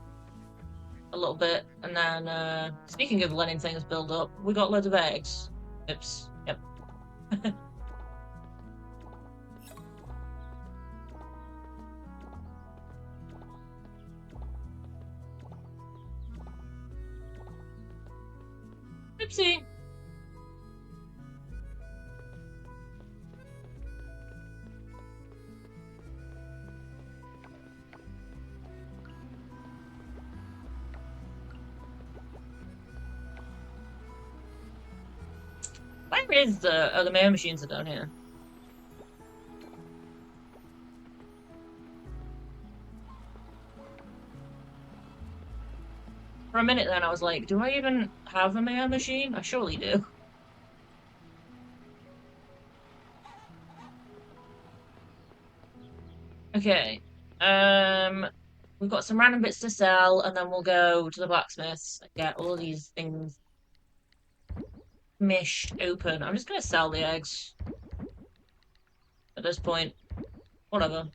a little bit, and then, speaking of letting things build up, we got loads of eggs. Oops. Yep. Oopsie. Where is the mail machines are down here? For a minute then I was like, do I even have a mail machine? I surely do. Okay. We've got some random bits to sell, and then we'll go to the blacksmiths and get all these things mished open. I'm just gonna sell the eggs at this point. Whatever.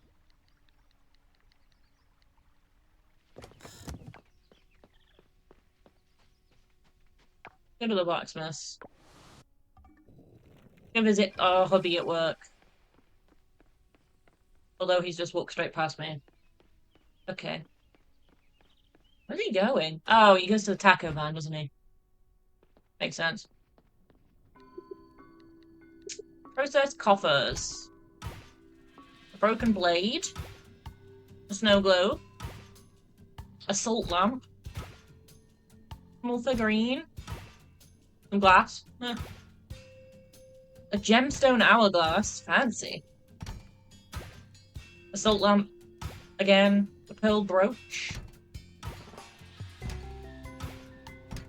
Go to the blacksmiths. Go visit our hubby at work. Although he's just walked straight past me. Okay. Where's he going? Oh, he goes to the taco van, doesn't he? Makes sense. Processed coffers. A broken blade. A snow globe. A salt lamp. Small figurine. Some glass. Eh. A gemstone hourglass. Fancy. A salt lamp. Again. A pearl brooch.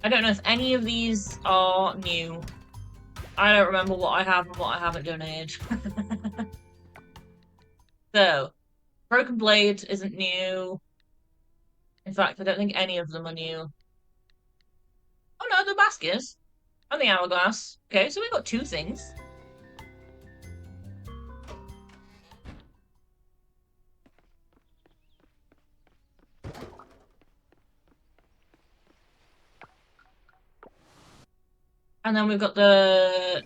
I don't know if any of these are new. I don't remember what I have and what I haven't donated. So, broken blade isn't new. In fact, I don't think any of them are new. Oh no, the mask is. And the hourglass. Okay, so we got 2 things. And then we've got the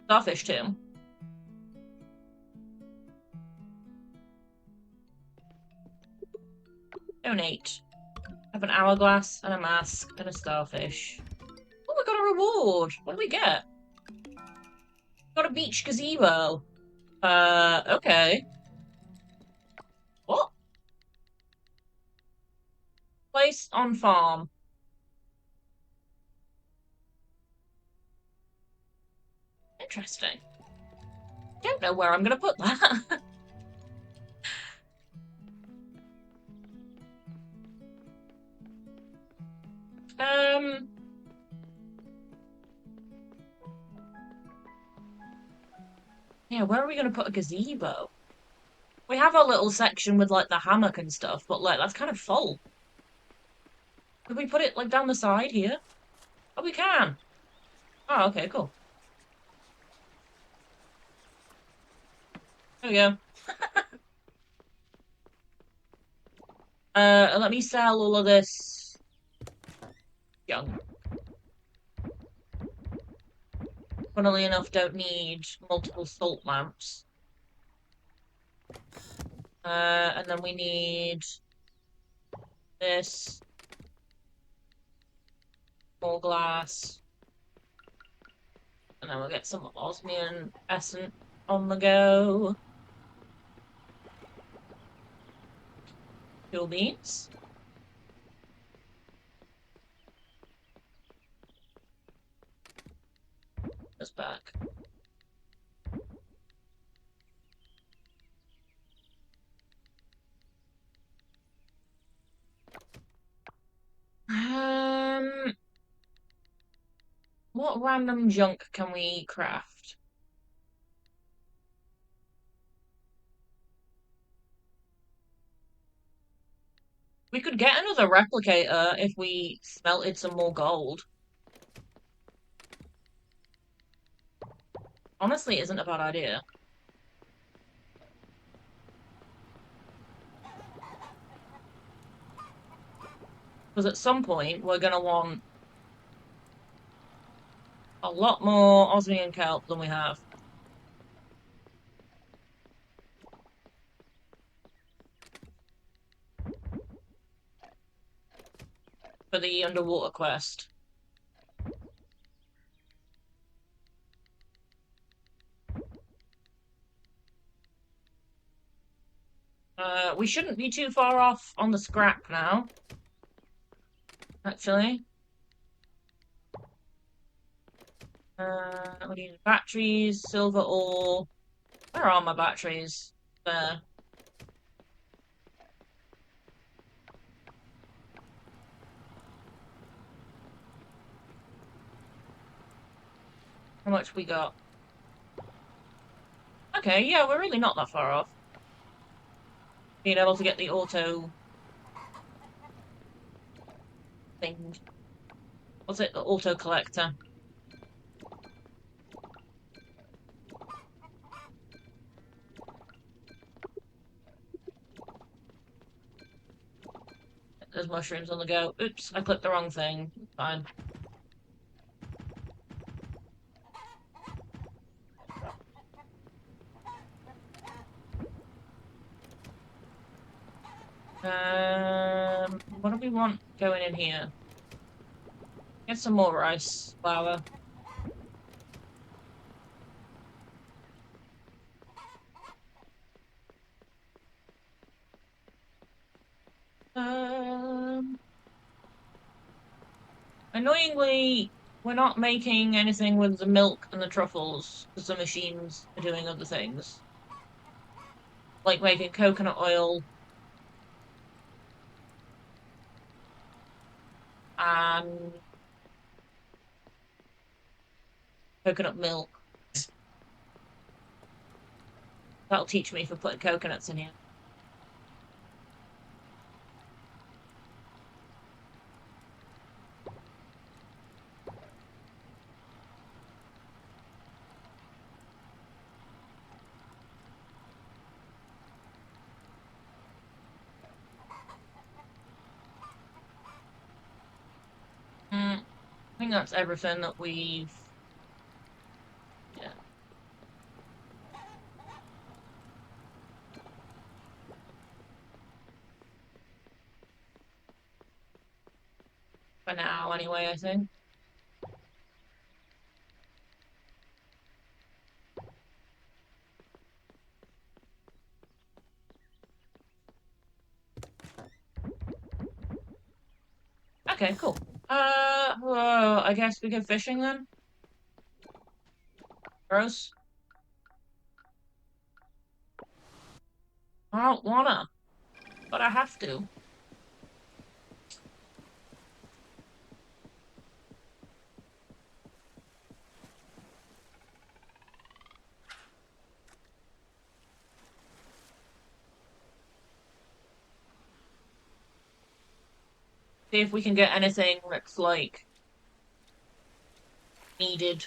starfish too. Donate. I have an hourglass and a mask and a starfish. Oh, we got a reward. What did we get? Got a beach gazebo. Okay. What? Place on farm. Interesting. Don't know where I'm gonna put that. um. Yeah, where are we gonna put a gazebo? We have our little section with like the hammock and stuff, but like that's kind of full. Could we put it like down the side here? Oh, we can. Oh, okay, cool. There we go. Let me sell all of this junk. Funnily enough, don't need multiple salt lamps. And then we need this, more glass, and then we'll get some osmium essence on the go. Fuel beans. That's back. What random junk can we craft? We could get another replicator if we smelted some more gold. Honestly, isn't a bad idea. Because at some point, we're going to want a lot more osmium kelp than we have. For the underwater quest. We shouldn't be too far off on the scrap now. Actually. We need batteries, silver ore. Where are my batteries? There. How much we got? Okay, yeah, we're really not that far off. Being able to get the auto thing. What's it? The auto collector. There's mushrooms on the go. Oops, I clicked the wrong thing. Fine. What do we want going in here? Get some more rice flour. Annoyingly, we're not making anything with the milk and the truffles because the machines are doing other things. Like making coconut oil and coconut milk. That'll teach me for putting coconuts in here. I think that's everything that we've... Yeah. For now, anyway, I think. Okay, cool. Well, I guess we go fishing then? Gross. I don't wanna, but I have to. See if we can get anything that's like needed.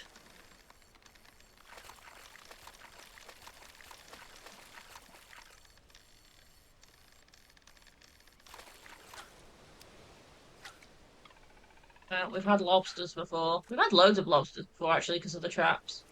We've had lobsters before. We've had loads of lobsters before, actually, because of the traps.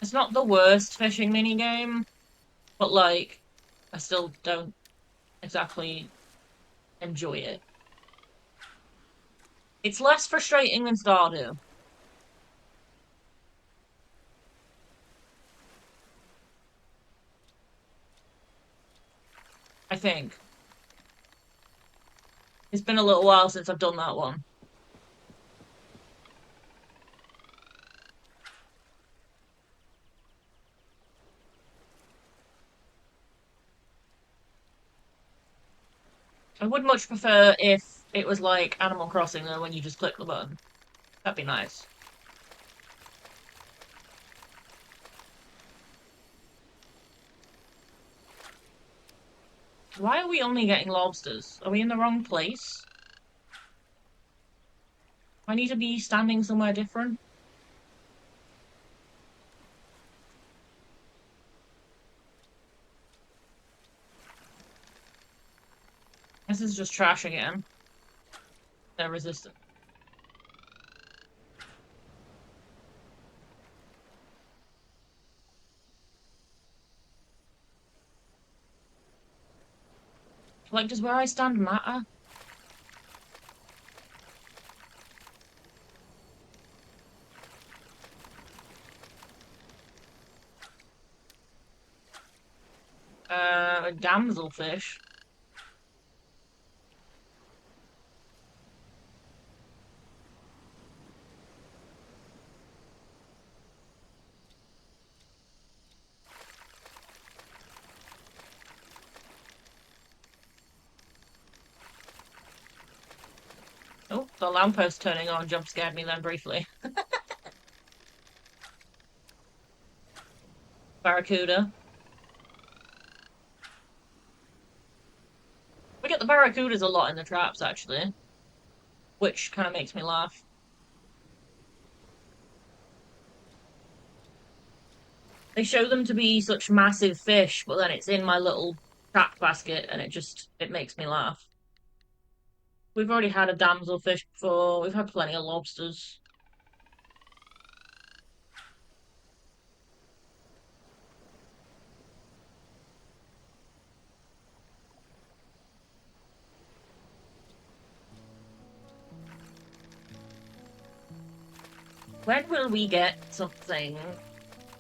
It's not the worst fishing minigame, but like, I still don't exactly enjoy it. It's less frustrating than Stardew, I think. It's been a little while since I've done that one. I would much prefer if it was like Animal Crossing, though, when you just click the button. That'd be nice. Why are we only getting lobsters? Are we in the wrong place? I need to be standing somewhere different. This is just trash again. They're resistant. Like, does where I stand matter? A damselfish. Oh, the lamppost turning on jump scared me then briefly. Barracuda. We get the barracudas a lot in the traps, actually, which kind of makes me laugh. They show them to be such massive fish, but then it's in my little trap basket and it makes me laugh. We've already had a damselfish before. We've had plenty of lobsters. When will we get something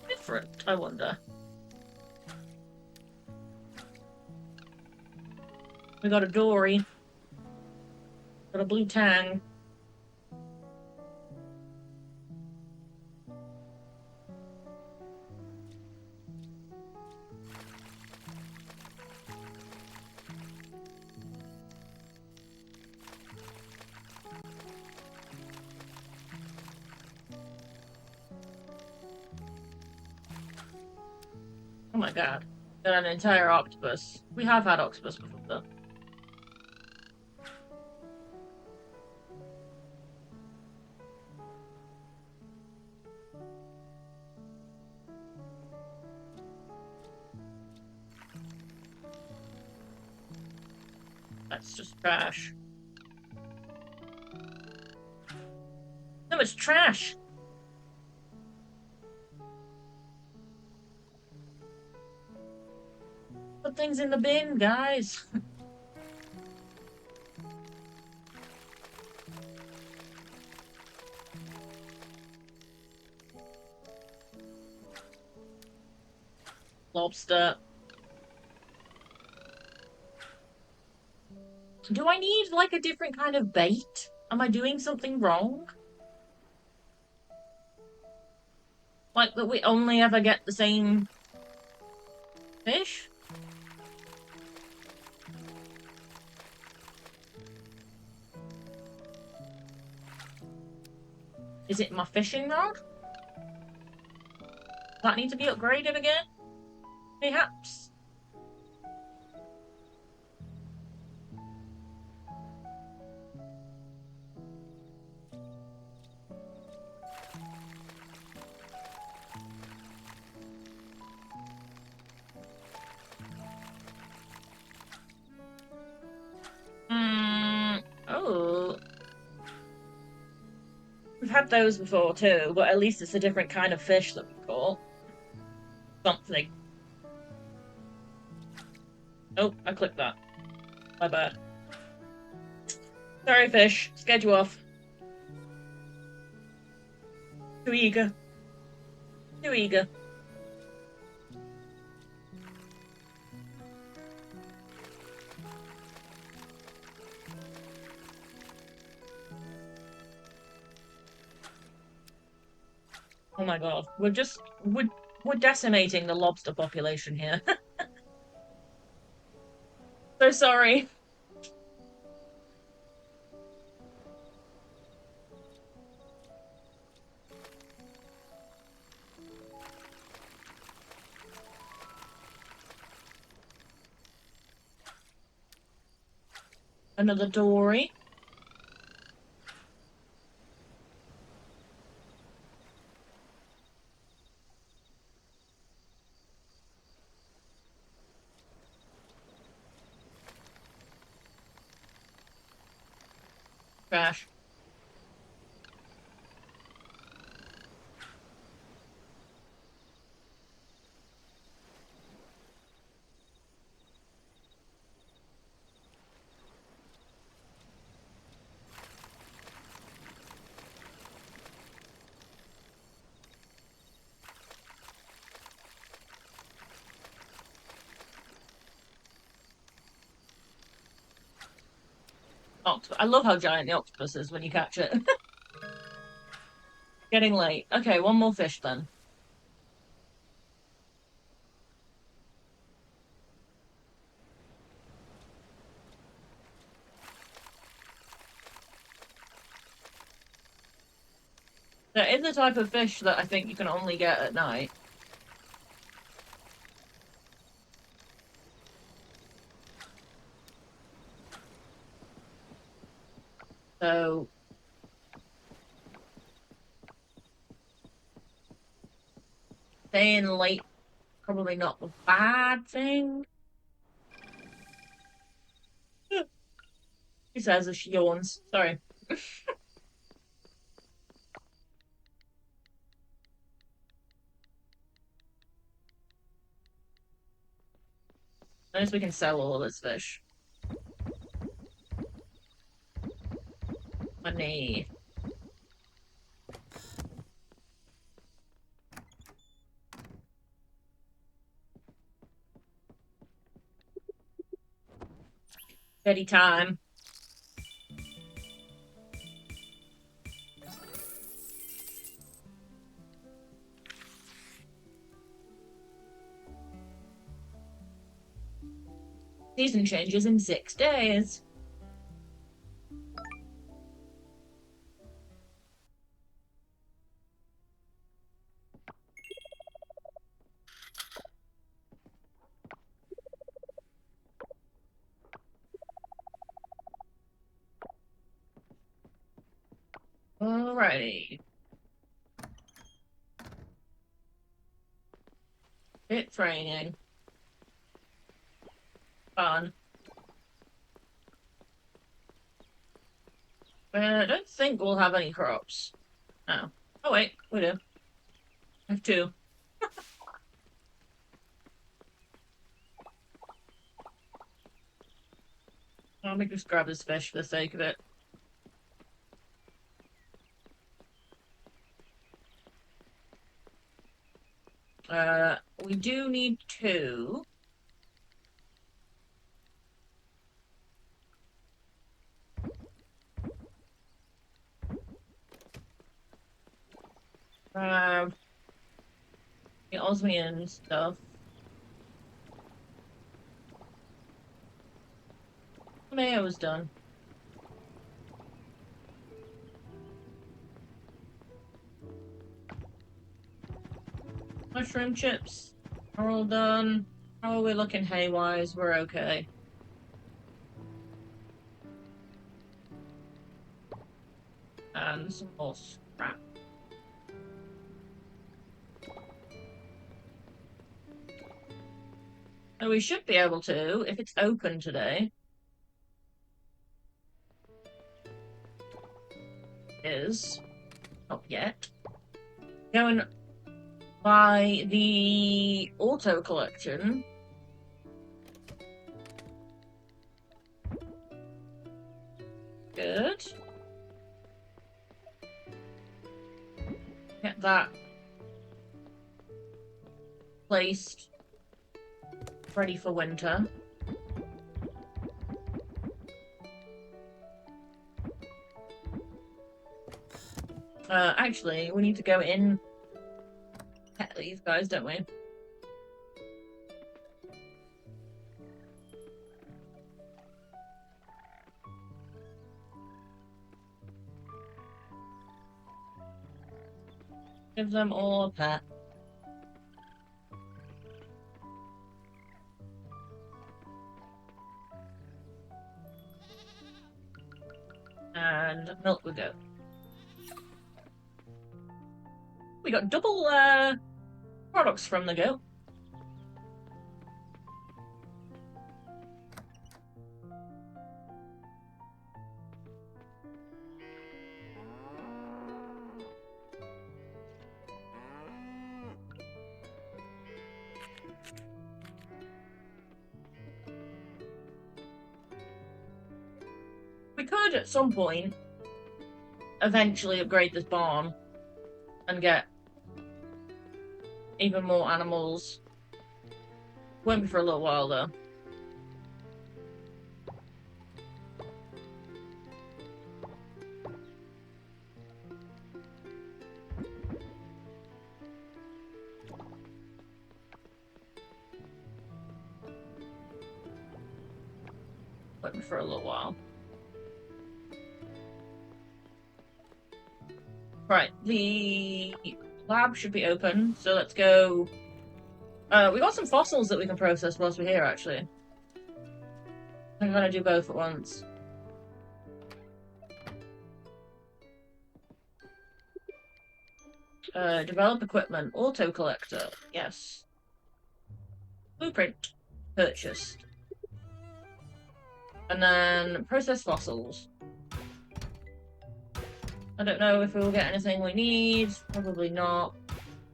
different, I wonder? We got a dory, got a blue tang. Oh my god. Got an entire octopus. We have had octopus before, though. That's just trash. No, it's trash! Put things in the bin, guys. Lobster. Do I need, like, a different kind of bait? Am I doing something wrong? Like, that we only ever get the same fish? Is it my fishing rod? Does that need to be upgraded again? Perhaps? Hmm. Oh. We've had those before too, but at least it's a different kind of fish that we caught. Something. Oh, I clicked that. My bad. Sorry, fish. Scared you off. Too eager. Too eager. Oh my god. We're decimating the lobster population here. So sorry. Another dory. Trash. I love how giant the octopus is when you catch it. Getting late. Okay, one more fish then. There is a type of fish that I think you can only get at night. So, staying late, probably not a bad thing. He says as she yawns. Sorry. Notice we can sell all of this fish. Money. Steady time. Season changes in 6 days. Alrighty. It's raining. Fun. But I don't think we'll have any crops. Oh. Oh wait, we do. I have two. Let me just grab this fish for the sake of it. We do need 2. The osmium stuff. Mayo was done. Mushroom chips are all done. How are we looking hay-wise? We're okay. And some more scrap. So we should be able to, if it's open today. Is not yet. Go and buy the auto collection. Good. Get that placed ready for winter. Actually, we need to go in pet these guys, don't we? Give them all a pet. And milk we go. We got double products from the goat. We could, at some point, eventually upgrade this barn and get even more animals. Won't be for a little while, though. Won't be for a little while. Right, the lab should be open, so let's go. We got some fossils that we can process whilst we're here, actually. I'm gonna do both at once. Develop equipment. Auto collector. Yes. Blueprint. Purchased. And then process fossils. I don't know if we'll get anything we need. Probably not.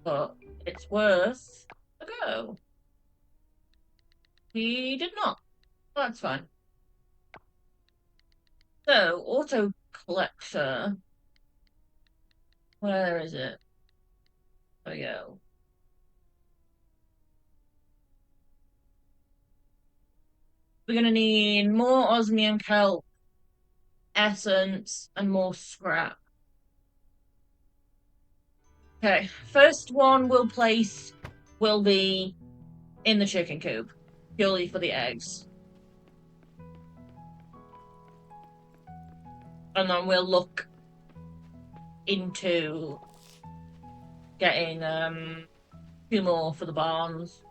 But it's worth a go. We did not. That's fine. So, auto collector. Where is it? There we go. We're gonna need more osmium kelp, essence, and more scrap. Okay, first one we'll place will be in the chicken coop, purely for the eggs. And then we'll look into getting a few more for the barns.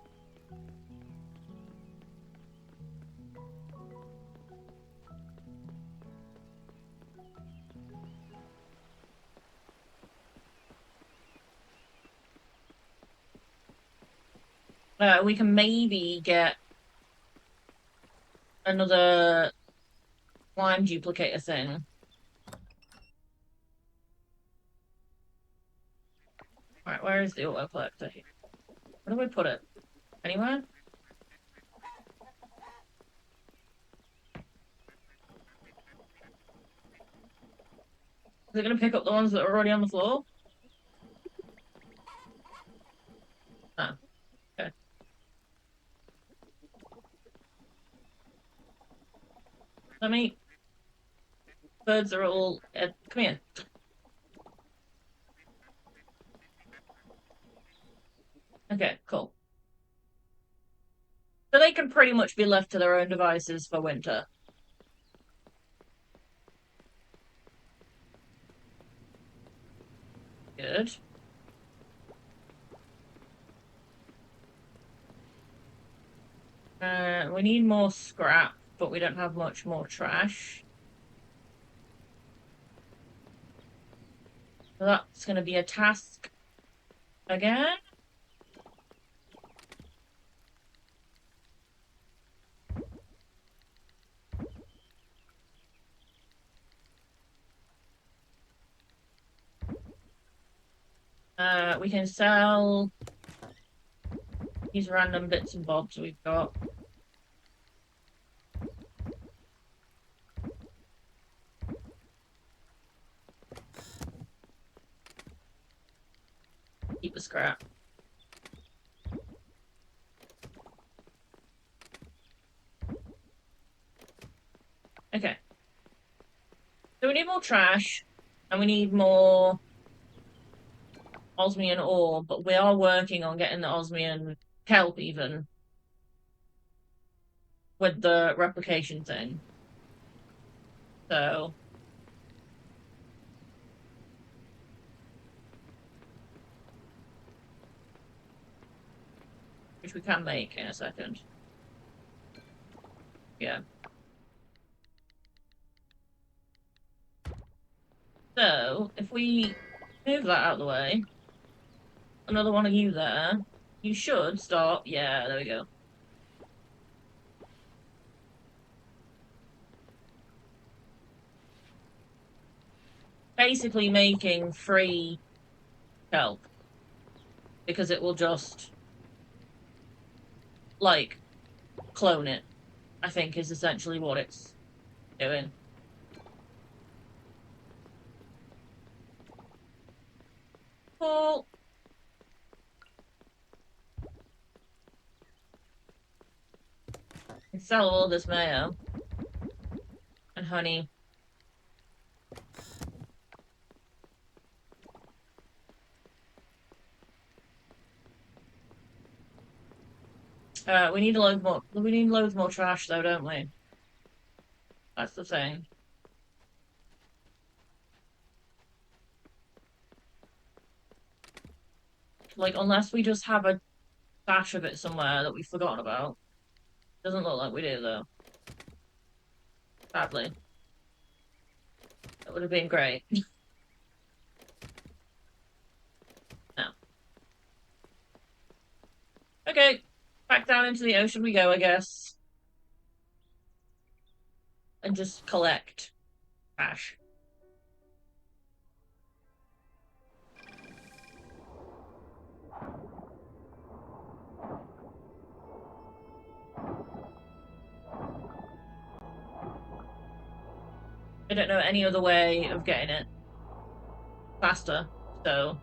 We can maybe get another slime duplicator thing. Right, where is the auto collector? Where do we put it? Anywhere? Is it going to pick up the ones that are already on the floor? Oh, okay. Let me... Birds are all... come here. Okay, cool. So they can pretty much be left to their own devices for winter. Good. We need more scrap, but we don't have much more trash. So that's going to be a task again. We can sell these random bits and bobs we've got. Keep the scrap. Okay. So we need more trash, and we need more osmium ore, but we are working on getting the osmium kelp even with the replication thing. So which we can make in a second. Yeah. So if we move that out of the way, another one of you there, you should start. Yeah, there we go. Basically making free kelp because it will just like clone it, I think is essentially what it's doing. Cool. And sell all this mayo and honey. We need loads more. We need loads more trash, though, don't we? That's the thing. Like, unless we just have a stash of it somewhere that we've forgotten about. Doesn't look like we do, though. Sadly. That would have been great. No. Okay. Back down into the ocean we go, I guess. And just collect trash. I don't know any other way of getting it faster, so...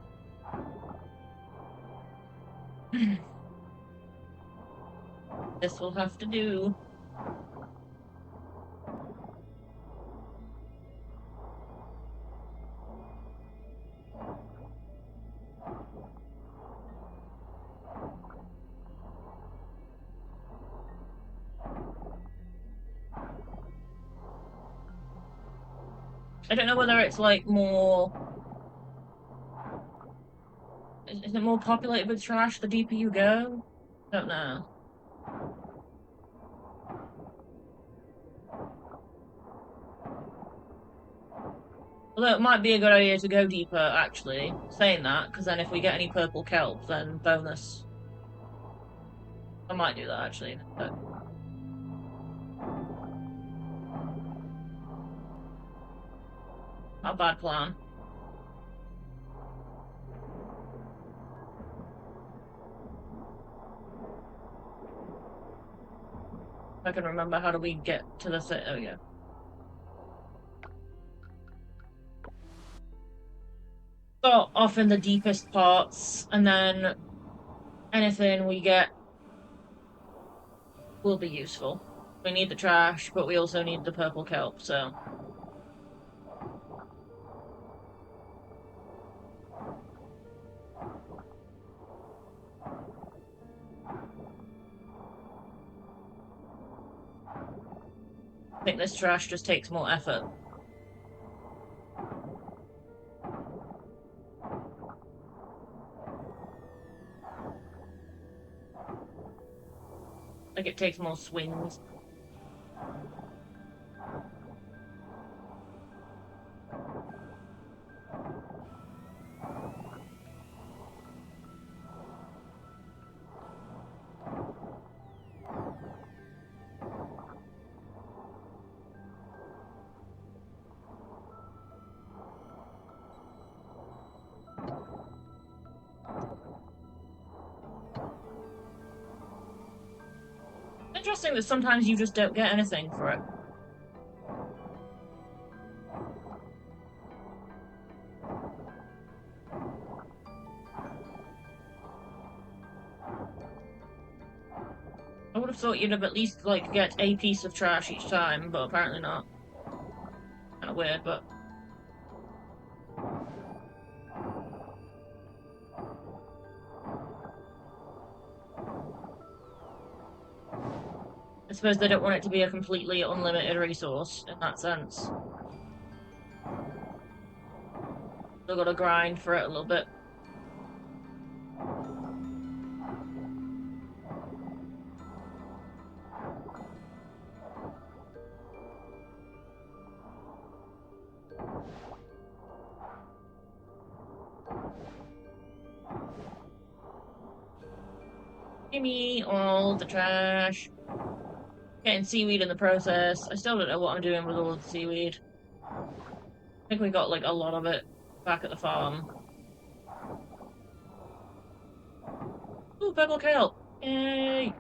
this will have to do. I don't know whether it's like more... Is it more populated with trash the deeper you go? Don't know. Although it might be a good idea to go deeper, actually, saying that, because then if we get any purple kelp, then bonus. I might do that, actually. But... not a bad plan. I can remember how do we get to the... oh, yeah. start off in the deepest parts, and then anything we get will be useful. We need the trash, but we also need the purple kelp, so. I think this trash just takes more effort. Like it takes more swings. Interesting that sometimes you just don't get anything for it. I would have thought you'd have at least, like, get a piece of trash each time, but apparently not. Kinda weird, but... I suppose they don't want it to be a completely unlimited resource, in that sense. Still gotta grind for it a little bit. Give me all the trash. Getting seaweed in the process. I still don't know what I'm doing with all of the seaweed. I think we got, like, a lot of it back at the farm. Ooh, purple kelp! Yay!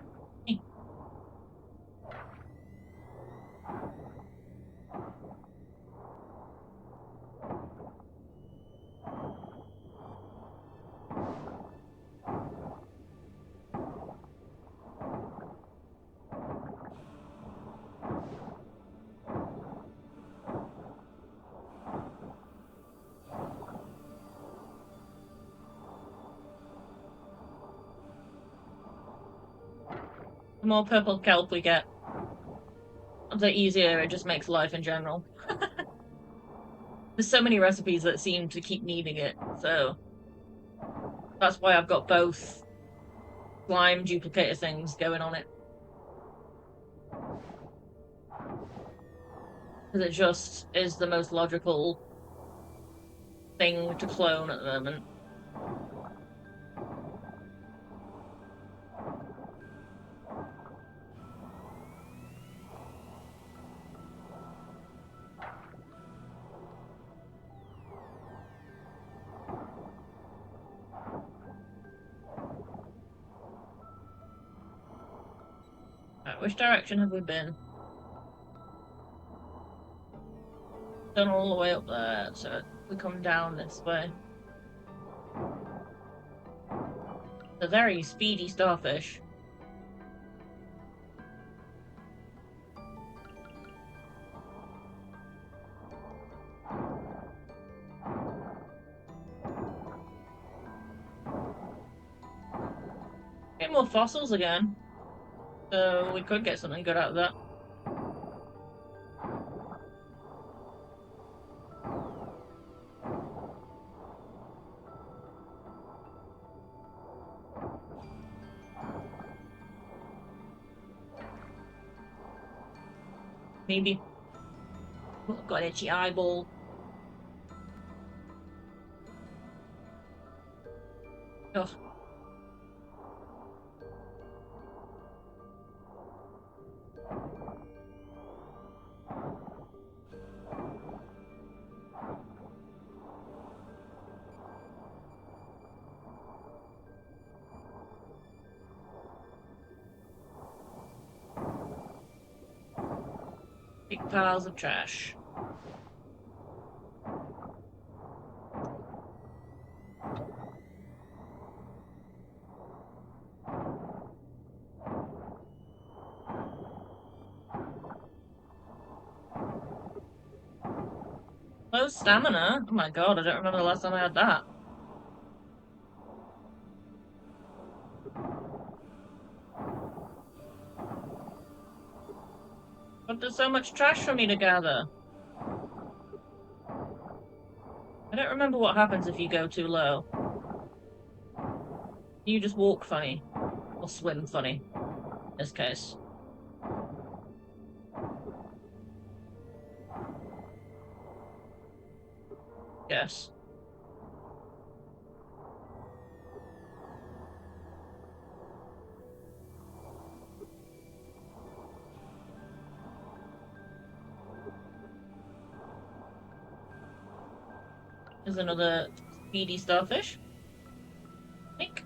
The more purple kelp we get, the easier it just makes life in general. There's so many recipes that seem to keep needing it, so that's why I've got both slime duplicator things going on it. Because it just is the most logical thing to clone at the moment. Right, which direction have we been? Done all the way up there, so we come down this way. A very speedy starfish. Get more fossils again. So we could get something good out of that. Maybe. Oh, got an itchy eyeball. Ugh. Big piles of trash. low stamina. Oh my god, I don't remember the last time I had that. But there's so much trash for me to gather. I don't remember what happens if you go too low. You just walk funny. Or swim funny, in this case. Yes. There's another speedy starfish. I think.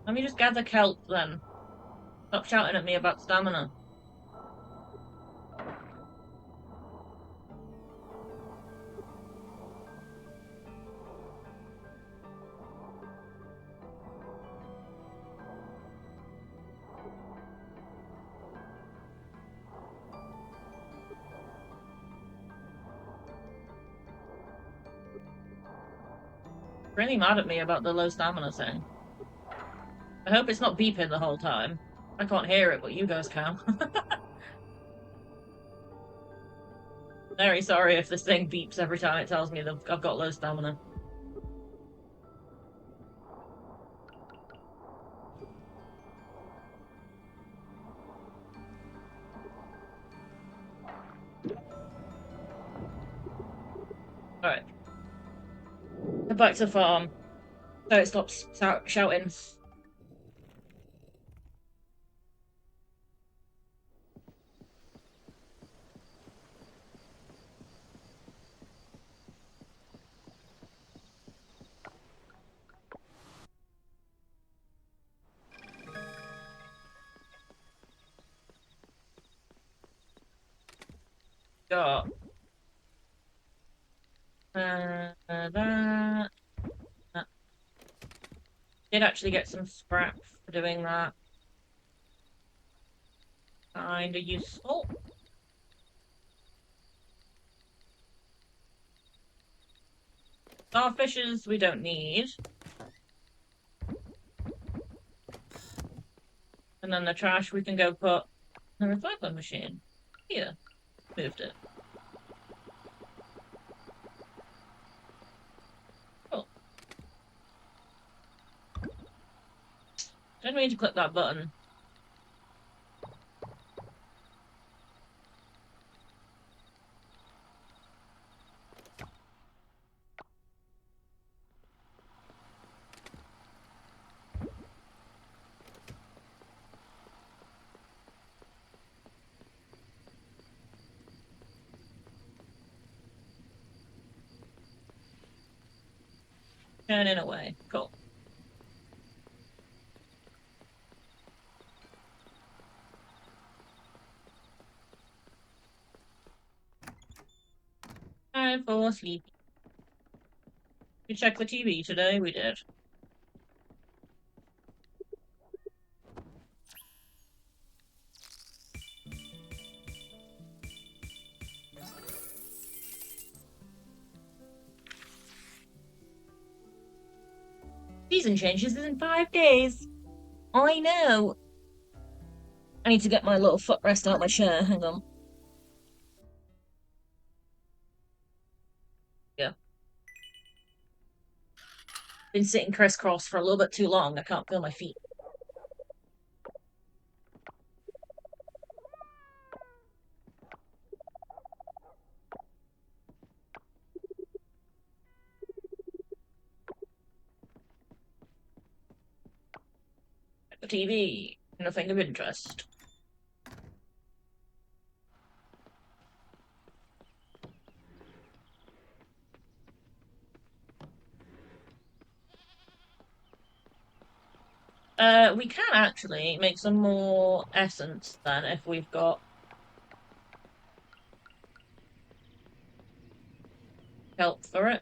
Let me just gather kelp then. Stop shouting at me about stamina. Really mad at me about the low stamina thing. I hope it's not beeping the whole time. I can't hear it, but you guys can. Very sorry if this thing beeps every time it tells me that I've got low stamina. Alright. Head back to the farm. So it stops shouting. Got that. Did actually get some scrap for doing that. Kinda useful. Starfishes we don't need. And then the trash we can go put in the recycling machine. Here. Moved it. Cool. Didn't mean to click that button. Turning away. Cool. Time for sleep. We checked the TV today, we did. Season changes in 5 days. I know. I need to get my little footrest out my chair. Hang on. Yeah. Been sitting crisscross for a little bit too long. I can't feel my feet. The TV. Nothing of interest. We can actually make some more essence then if we've got help for it.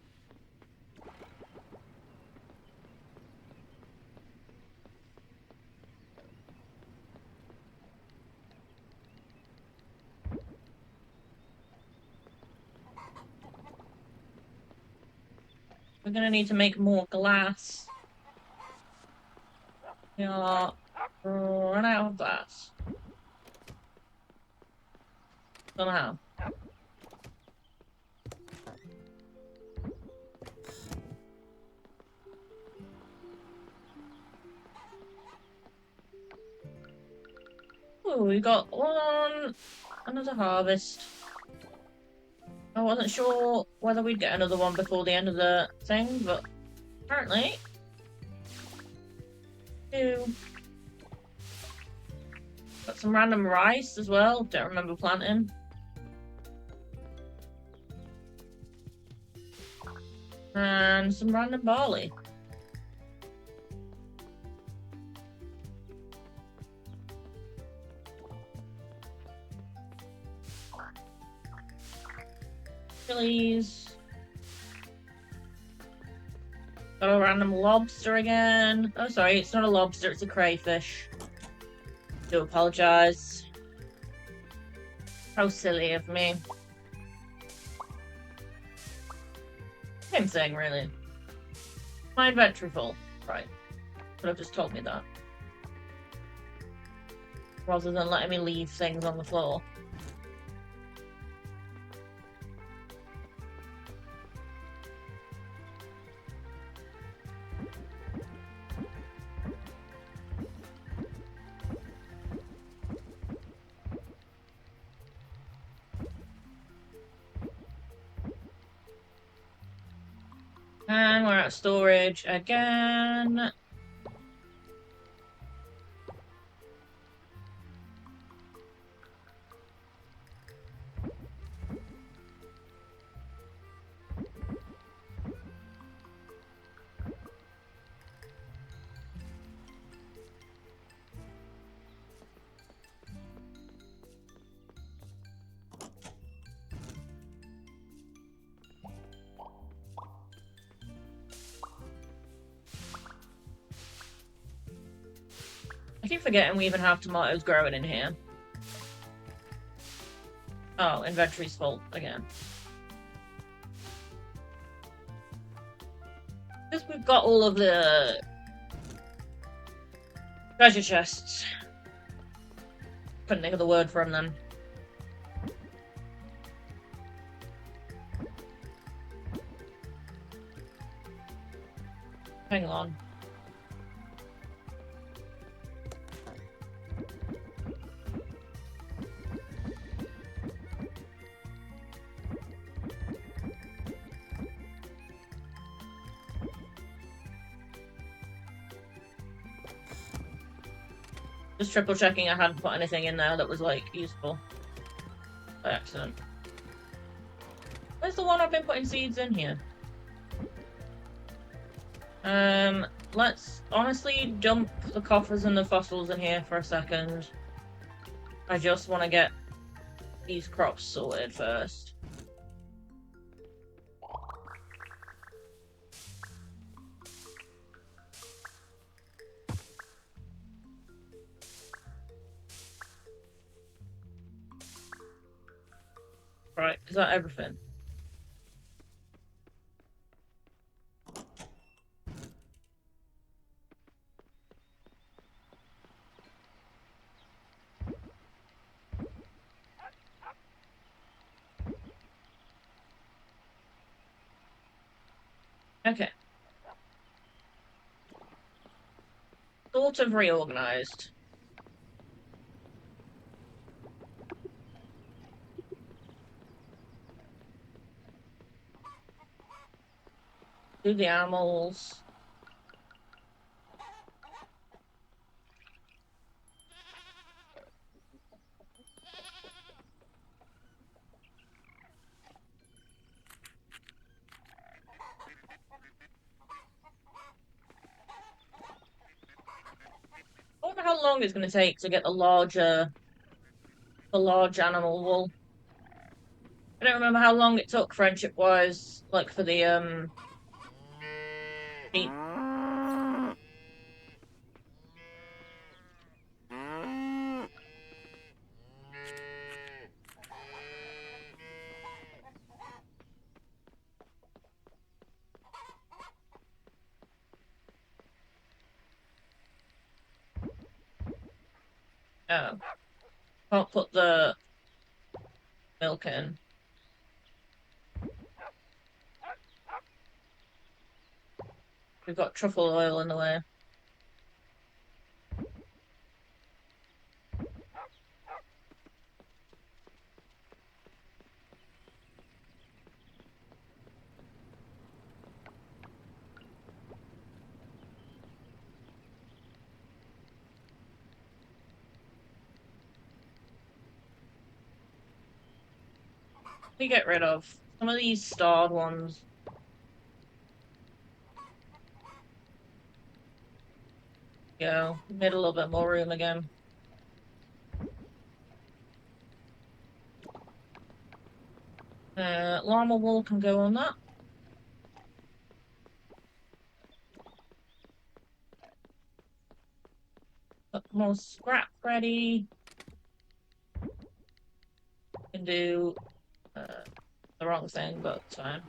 We're gonna need to make more glass. We are run out of glass. Somehow. Oh, we got another harvest. I wasn't sure whether we'd get another one before the end of the thing, but apparently. Two. Got some random rice as well. Don't remember planting. And some random barley. Chilies. Got a random lobster again. Oh, sorry, it's not a lobster, it's a crayfish. Do apologize. How silly of me. Same thing, really. My inventory full. Right. Could have just told me that. Rather than letting me leave things on the floor. And we're at storage again. I keep forgetting we even have tomatoes growing in here. Oh, inventory's full again. Because we've got all of the treasure chests. Couldn't think of the word for them then. Hang on. Just triple checking I hadn't put anything in there that was, like, useful. By accident. Where's the one I've been putting seeds in here? Let's honestly dump the coffers and the fossils in here for a second. I just want to get these crops sorted first. Right, is that everything? Okay. Sort of reorganized. Do the animals. I wonder how long it's going to take to get the large animal wool. I don't remember how long it took friendship-wise, like for the sheep. Oh, can't put the milk in. We've got truffle oil in the way. We get rid of some of these starred ones. Go. Made a little bit more room again. Llama wool can go on that. Got more scrap ready. Can do the wrong thing, but it's fine.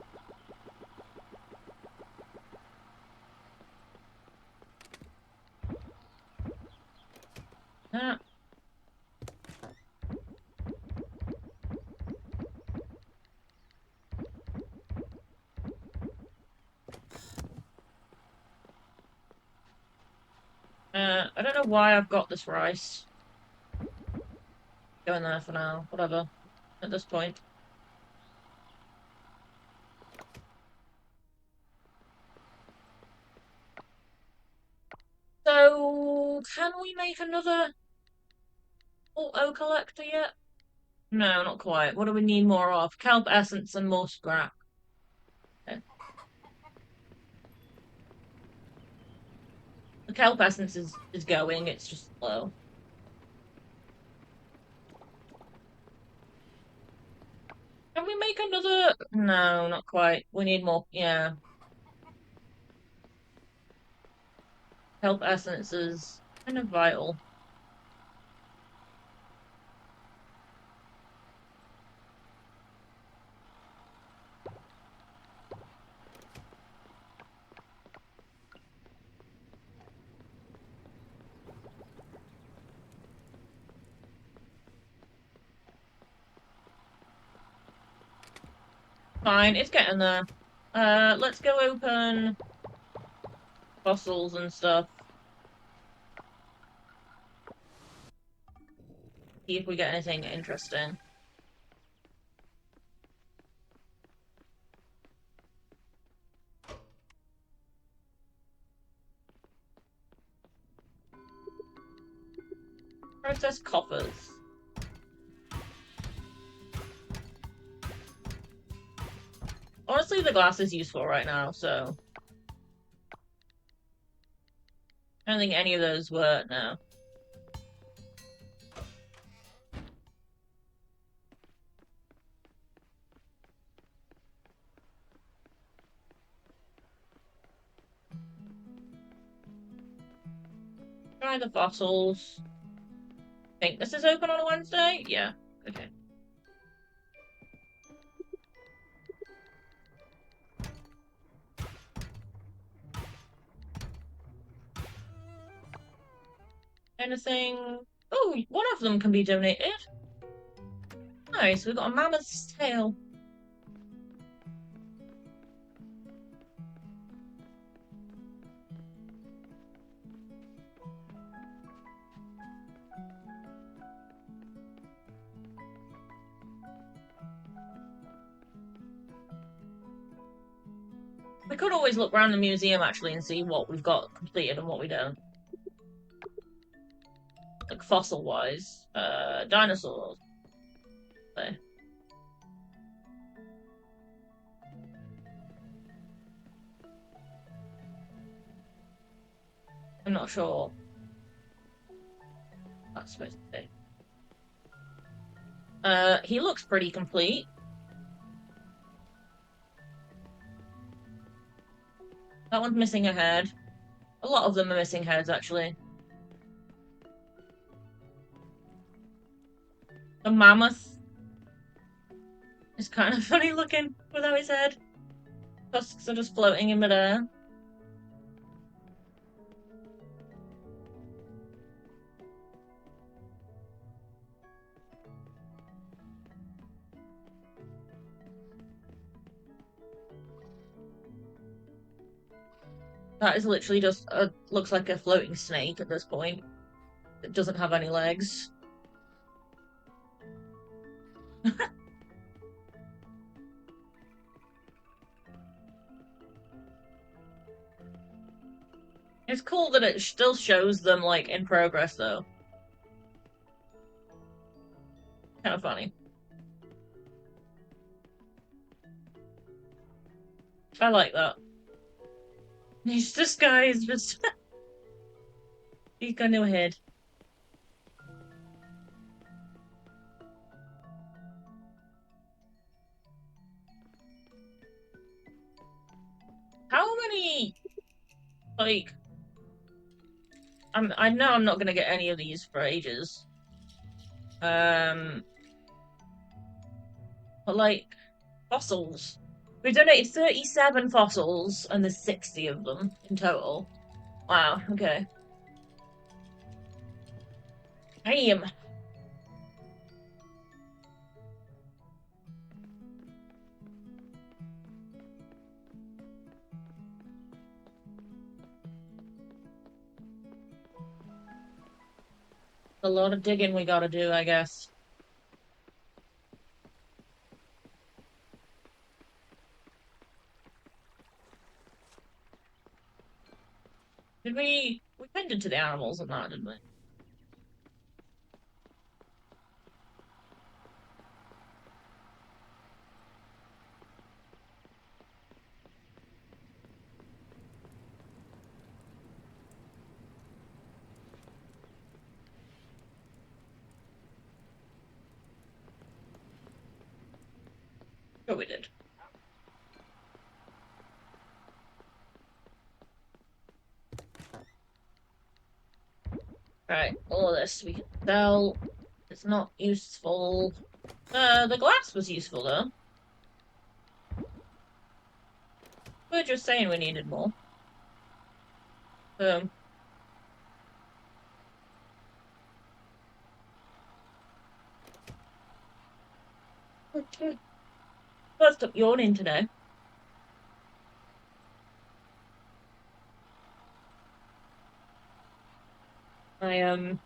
Ah. I don't know why I've got this rice. Go in there for now. Whatever. At this point. So, can we make another auto collector yet? No, not quite. What do we need more of? Kelp essence and more scrap. Okay. The kelp essence is going, it's just slow. Can we make another? No, not quite. We need more. Yeah. Kelp essence is kind of vital. Fine, it's getting there. Let's go open fossils and stuff. See if we get anything interesting. Process coppers. Honestly, the glass is useful right now, so I don't think any of those were no. Try the fossils. Think this is open on a Wednesday? Yeah. Okay. Anything? Oh, one of them can be donated. Nice, we've got a mammoth's tail. We could always look around the museum actually and see what we've got completed and what we don't. Like fossil wise. Dinosaurs. Okay. I'm not sure. That's supposed to be. He looks pretty complete. That one's missing a head. A lot of them are missing heads, actually. The mammoth is kind of funny looking without his head. Tusks are just floating in midair. That is literally just looks like a floating snake at this point. It doesn't have any legs. It's cool that it still shows them, like, in progress, though. Kind of funny. I like that. This guy is just... he's got no head. How many, like... I know I'm not gonna get any of these for ages. But, like, fossils. We donated 37 fossils, and there's 60 of them in total. Wow, okay. Damn. A lot of digging we gotta do, I guess. Did we tended to the animals and that, didn't we? Sure we did. Right, all of this we can sell. It's not useful. The glass was useful though. We were just saying we needed more. Um, okay. I'll stop yawning today. I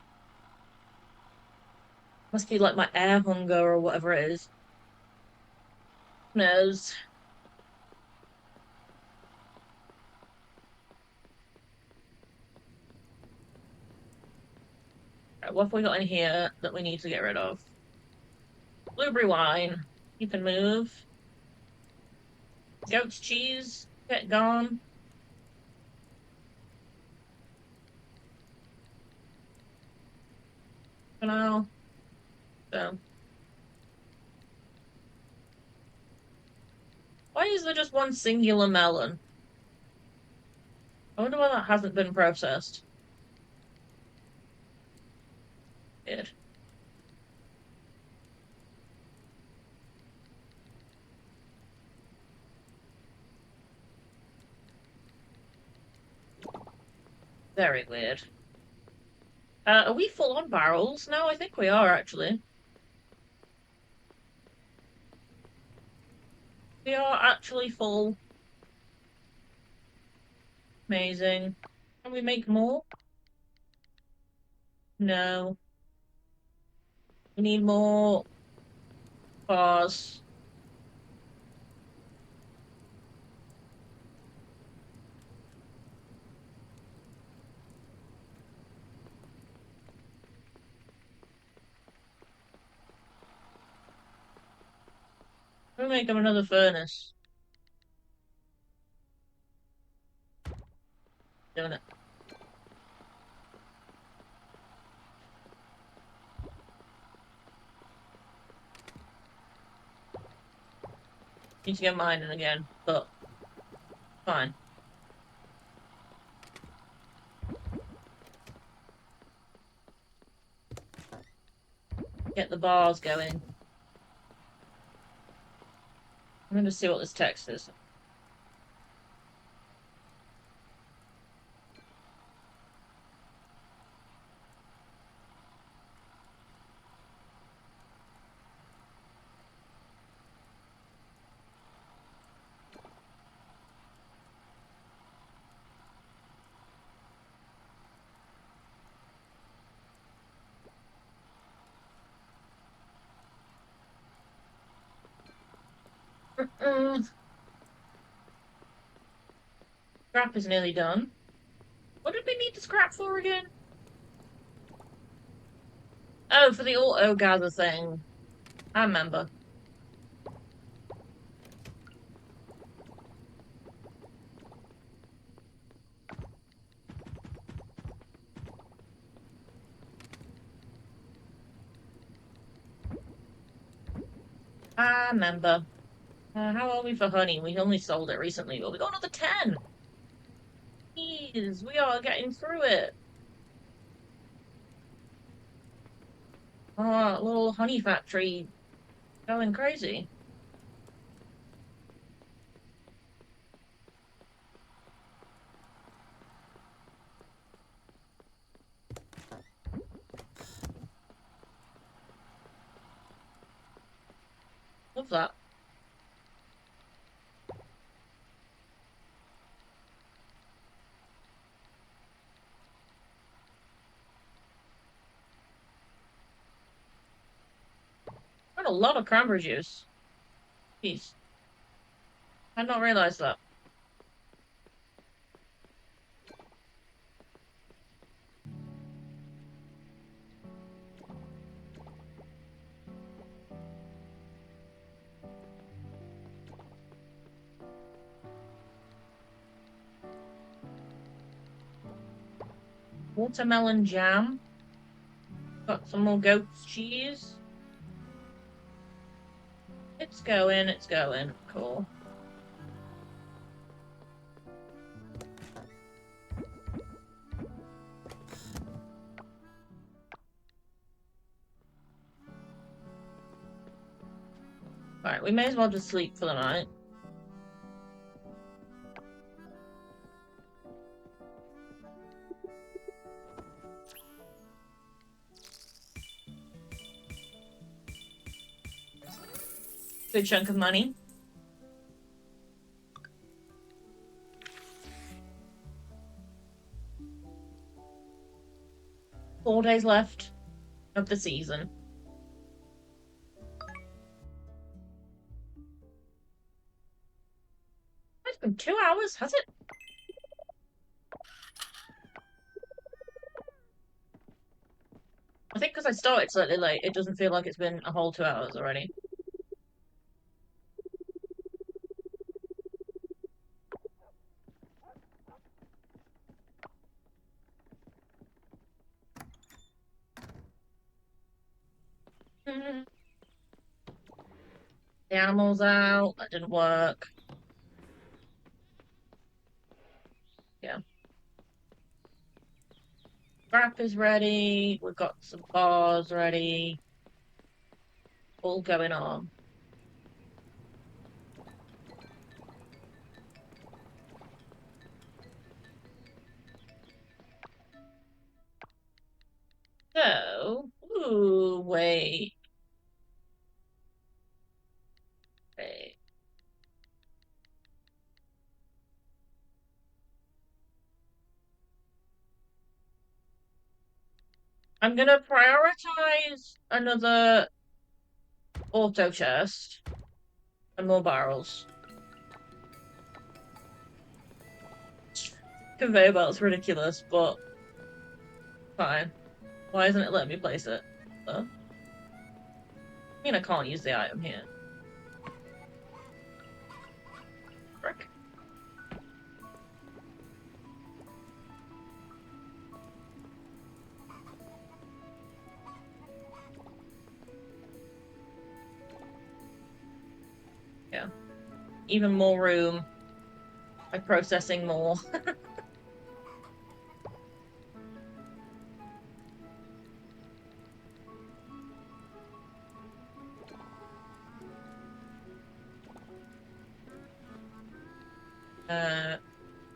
must be like my air hunger or whatever it is. Who knows? Right, what have we got in here that we need to get rid of? Blueberry wine. You can move. Goat's cheese. Get gone. For now. So. Why is there just one singular melon? I wonder why that hasn't been processed. Weird. Very weird. Are we full on barrels now? I think we are, actually. We are actually full. Amazing. Can we make more? No. We need more bars. We'll make them another furnace. Doing it. Need to get mining again, but fine. Get the bars going. I'm going to see what this text is. Scrap is nearly done. What did we need the scrap for again? Oh, for the auto gather thing. I remember. I remember. How are we for honey? We only sold it recently, but we got another 10. Jeez, we are getting through it. Oh, little honey factory going crazy. Love that. Got a lot of cranberry juice. Jeez. I did not realize that. Watermelon jam. Got some more goat's cheese. It's going, it's going. Cool. Alright, we may as well just sleep for the night. Good chunk of money. Four days left of the season. It's been 2 hours, has it? I think because I started slightly late, it doesn't feel like it's been a whole 2 hours already. The animal's out. That didn't work. Yeah. Wrap is ready. We've got some bars ready. All going on. So, ooh, wait. Wait. I'm gonna prioritize another auto chest and more barrels. Conveyor belt's ridiculous, but fine. Why isn't it letting me place it? I mean, I can't use the item here. Frick. Yeah. Even more room by processing more.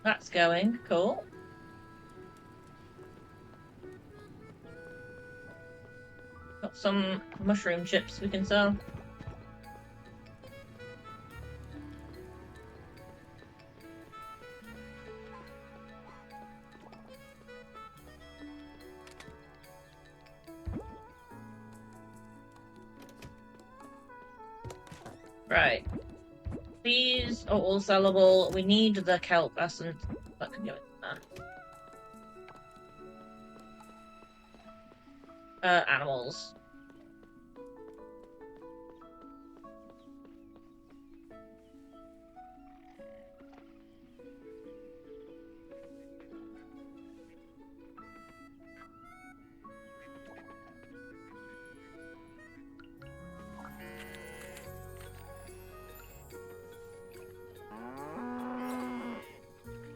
That's going. Cool. Got some mushroom chips we can sell. Right. These are all sellable. We need the kelp essence. That can go in there. Animals.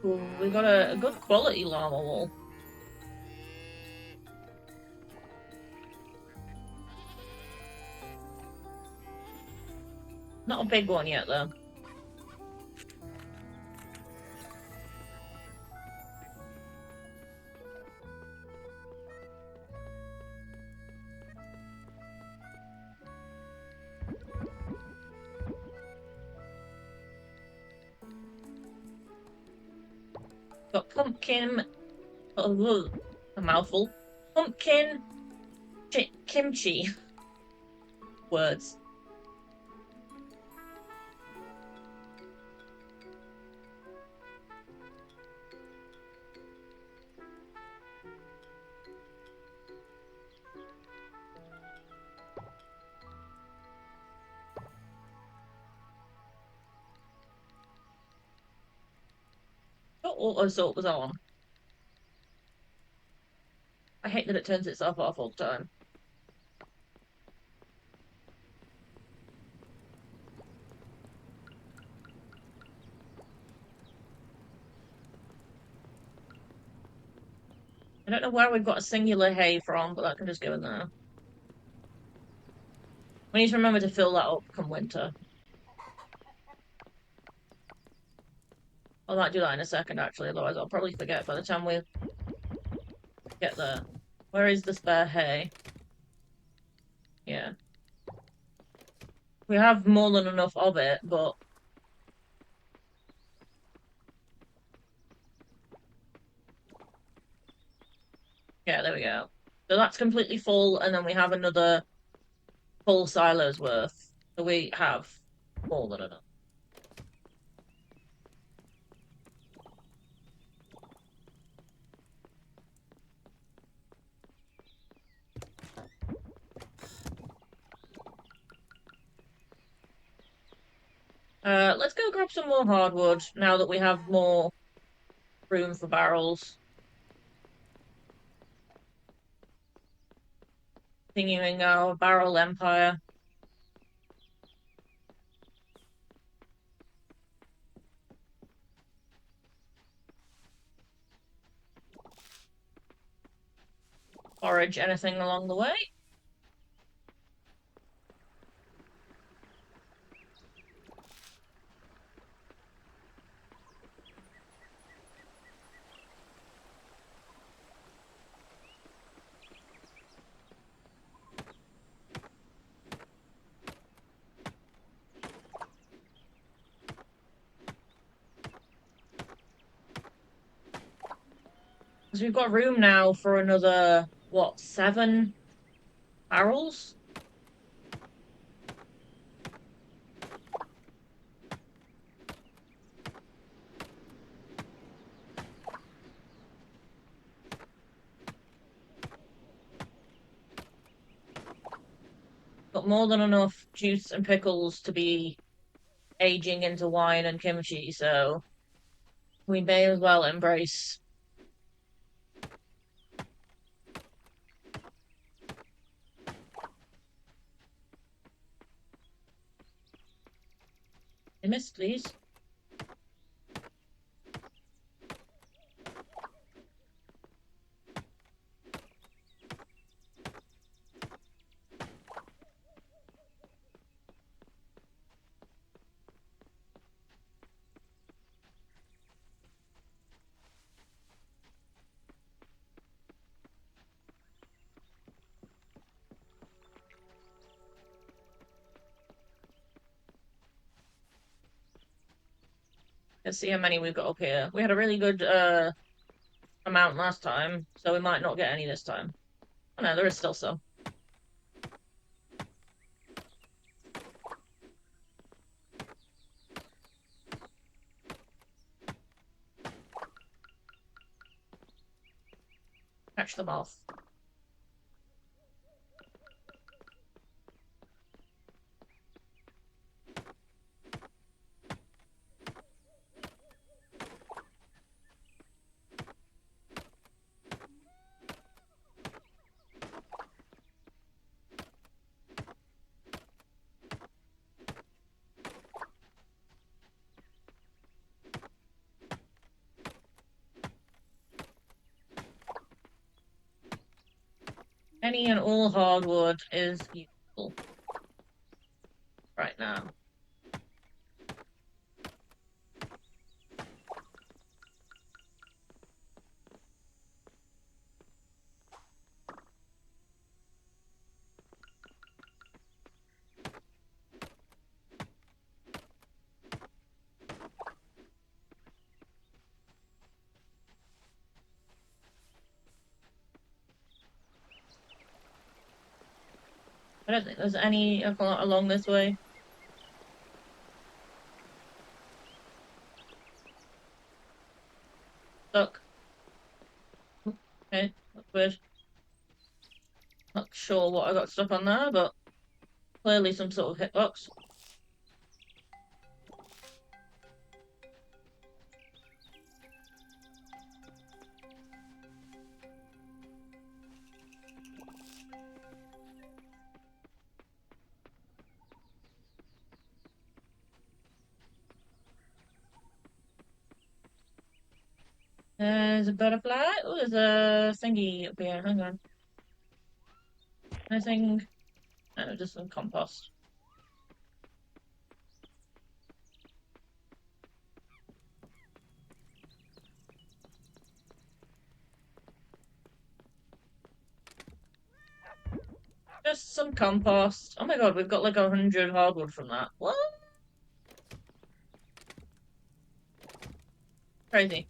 Ooh, we got a good quality llama wool. Not a big one yet, though. Got pumpkin. Oh, a mouthful. Pumpkin kimchi. Words. What auto sort was on? I hate that it turns itself off all the time. I don't know where we've got a singular hay from, but that can just go in there. We need to remember to fill that up come winter. I might do that in a second, actually, otherwise I'll probably forget by the time we get there. Where is the spare hay? Yeah. We have more than enough of it, but... Yeah, there we go. So that's completely full, and then we have another full silo's worth. So we have more than enough. Let's go grab some more hardwood now that we have more room for barrels. Continuing our barrel empire. Forage anything along the way. Because we've got room now for another, what, 7 barrels? Got more than enough juice and pickles to be aging into wine and kimchi, so we may as well embrace. I missed these. Let's see how many we've got up here. We had a really good amount last time, so we might not get any this time. Oh no, there is still some. catch them off. Any and all hardwood is useful right now. I don't think there's any along this way. Look. Okay, that's weird. Not sure what I got stuck on there, but clearly some sort of hitbox. There's a butterfly. Oh, there's a thingy up here. Hang on. Anything? No, just some compost. Just some compost. Oh my god, we've got like 100 hardwood from that. What? Crazy.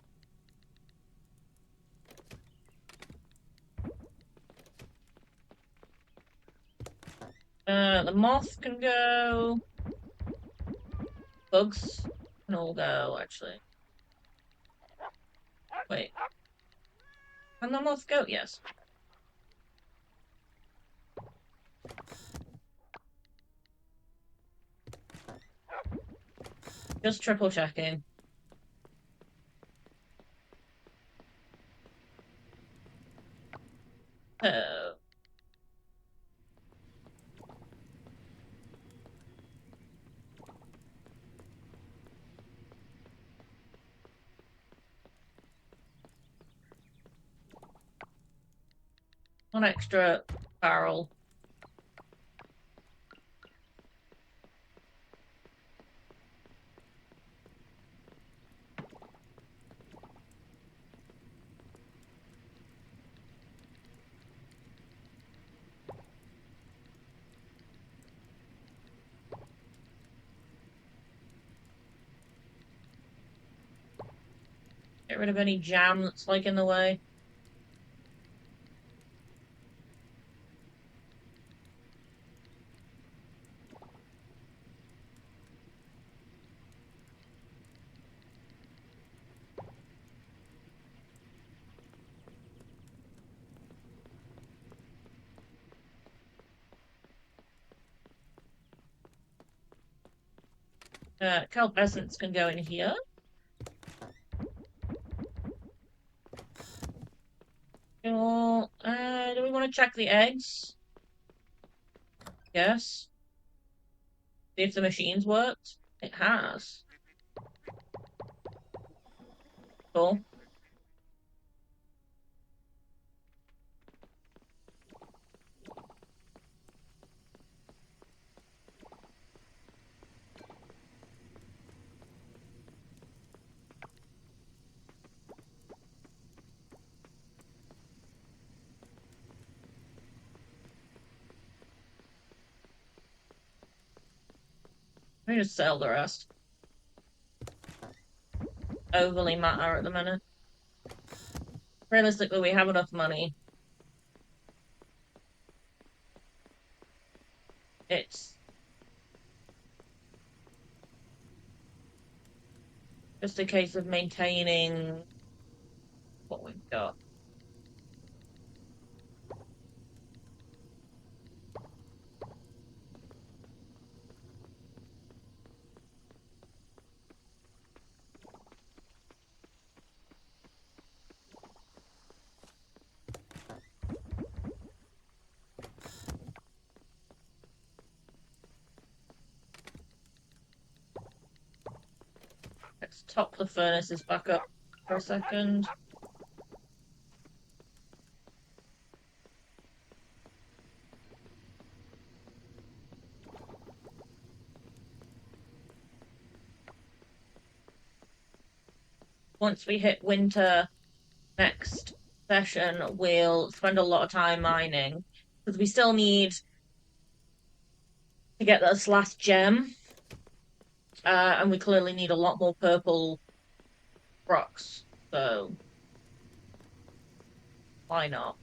The moth can go. Bugs can all go, actually. Wait. Can the moth go? Yes. Just triple checking. Oh. One extra barrel. Get rid of any jam that's like in the way. Kelp essence can go in here. Do we want to check the eggs? Yes. See if the machines worked. It has. Cool. Let me just sell the rest. Overly matter at the minute. Realistically, we have enough money. It's just a case of maintaining what we've got. Let's top the furnaces back up for a second. Once we hit winter next session, we'll spend a lot of time mining because we still need to get this last gem, and we clearly need a lot more purple rocks. So why not?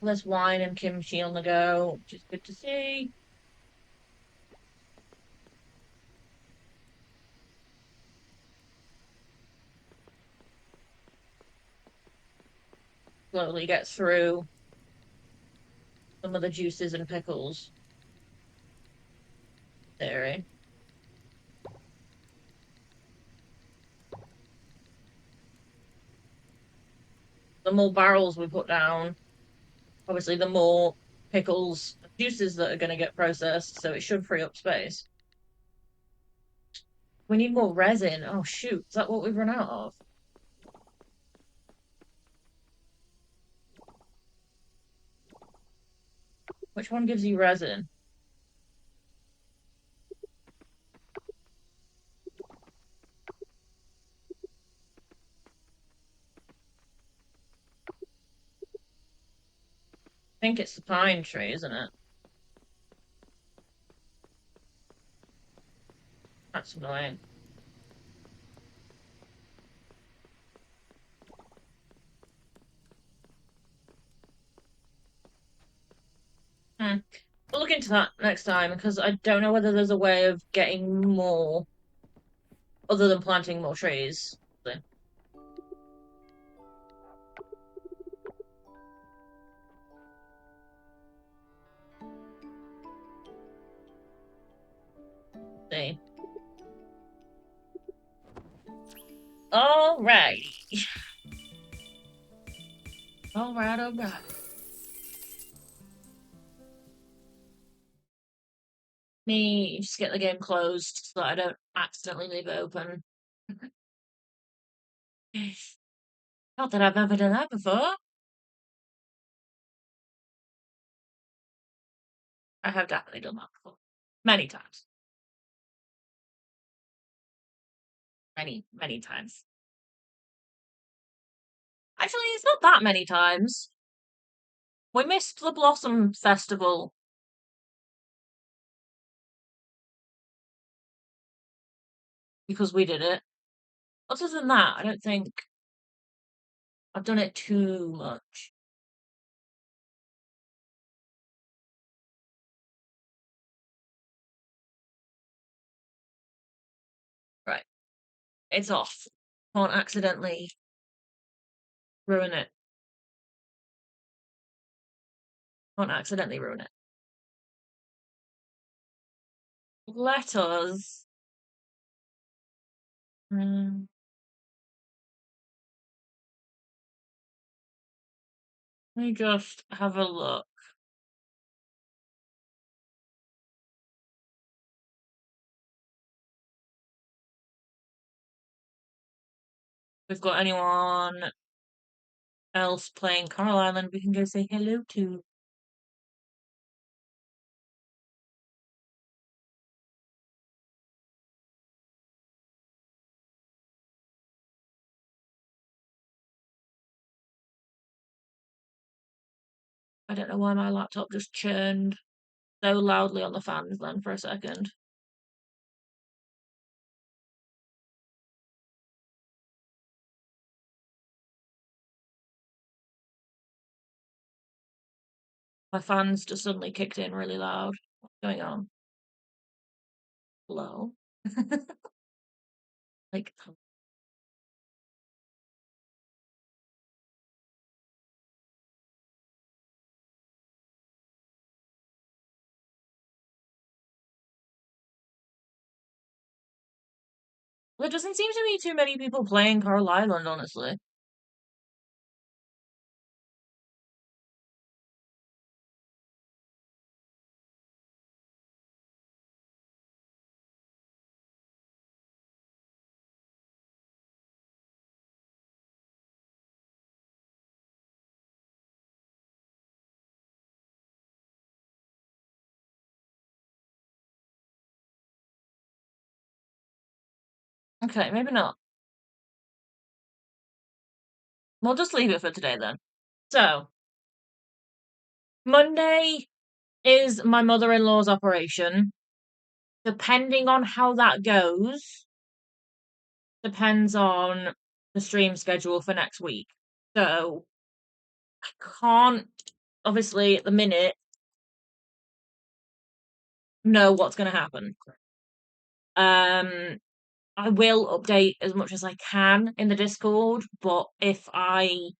There's wine and kimchi on the go, which is good to see. Slowly get through some of the juices and pickles theory. The more barrels we put down, obviously, the more pickles and juices that are going to get processed, so it should free up space. We need more resin. Oh, shoot. Is that what we've run out of? Which one gives you resin? I think it's the pine tree, isn't it? That's annoying. Hmm. We'll look into that next time because I don't know whether there's a way of getting more other than planting more trees. See. All right. All right, all right. Me just get the game closed so that I don't accidentally leave it open. Not that I've ever done that before. I have definitely done that before. Many times. Many, many times. Actually, it's not that many times. We missed the Blossom Festival because we did it. Other than that, I don't think I've done it too much. Right. It's off. Can't accidentally ruin it. Can't accidentally ruin it. Let us. Um, Let me just have a look. If we've got anyone else playing Coral Island, we can go say hello to. I don't know why my laptop just churned so loudly on the fans then for a second. My fans just suddenly kicked in really loud. What's going on? Hello? Like, there doesn't seem to be too many people playing Coral Island, honestly. Okay, maybe not. We'll just leave it for today then. So, Monday is my mother-in-law's operation. Depending on how that goes, depends on the stream schedule for next week. So, I can't, obviously, at the minute, know what's going to happen. Um, I will update as much as I can in the Discord, but if I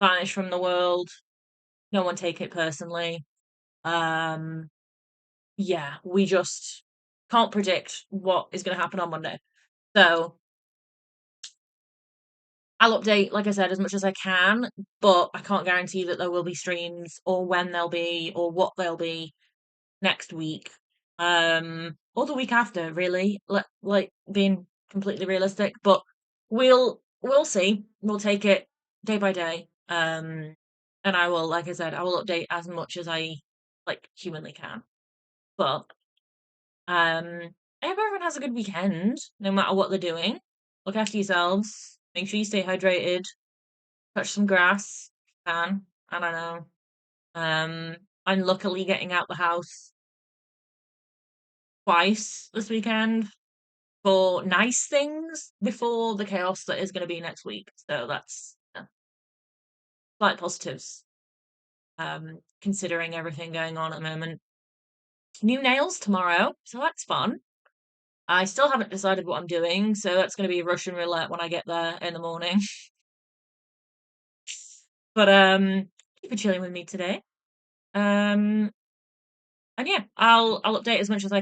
vanish from the world, no one take it personally. Um, yeah, we just can't predict what is going to happen on Monday. So I'll update, like I said, as much as I can, but I can't guarantee that there will be streams or when they'll be or what they'll be next week. Or the week after, really. Like being completely realistic, but we'll see. We'll take it day by day. And I will, like I said, I will update as much as I like humanly can. But I hope everyone has a good weekend, no matter what they're doing. Look after yourselves. Make sure you stay hydrated. Touch some grass if you can. I don't know. I'm luckily getting out the house twice this weekend for nice things before the chaos that is going to be next week. So that's slight positives, considering everything going on at the moment. New nails tomorrow, so that's fun. I still haven't decided what I'm doing, so that's going to be Russian roulette when I get there in the morning. But thank you for chilling with me today. Um, and yeah, I'll update as much as I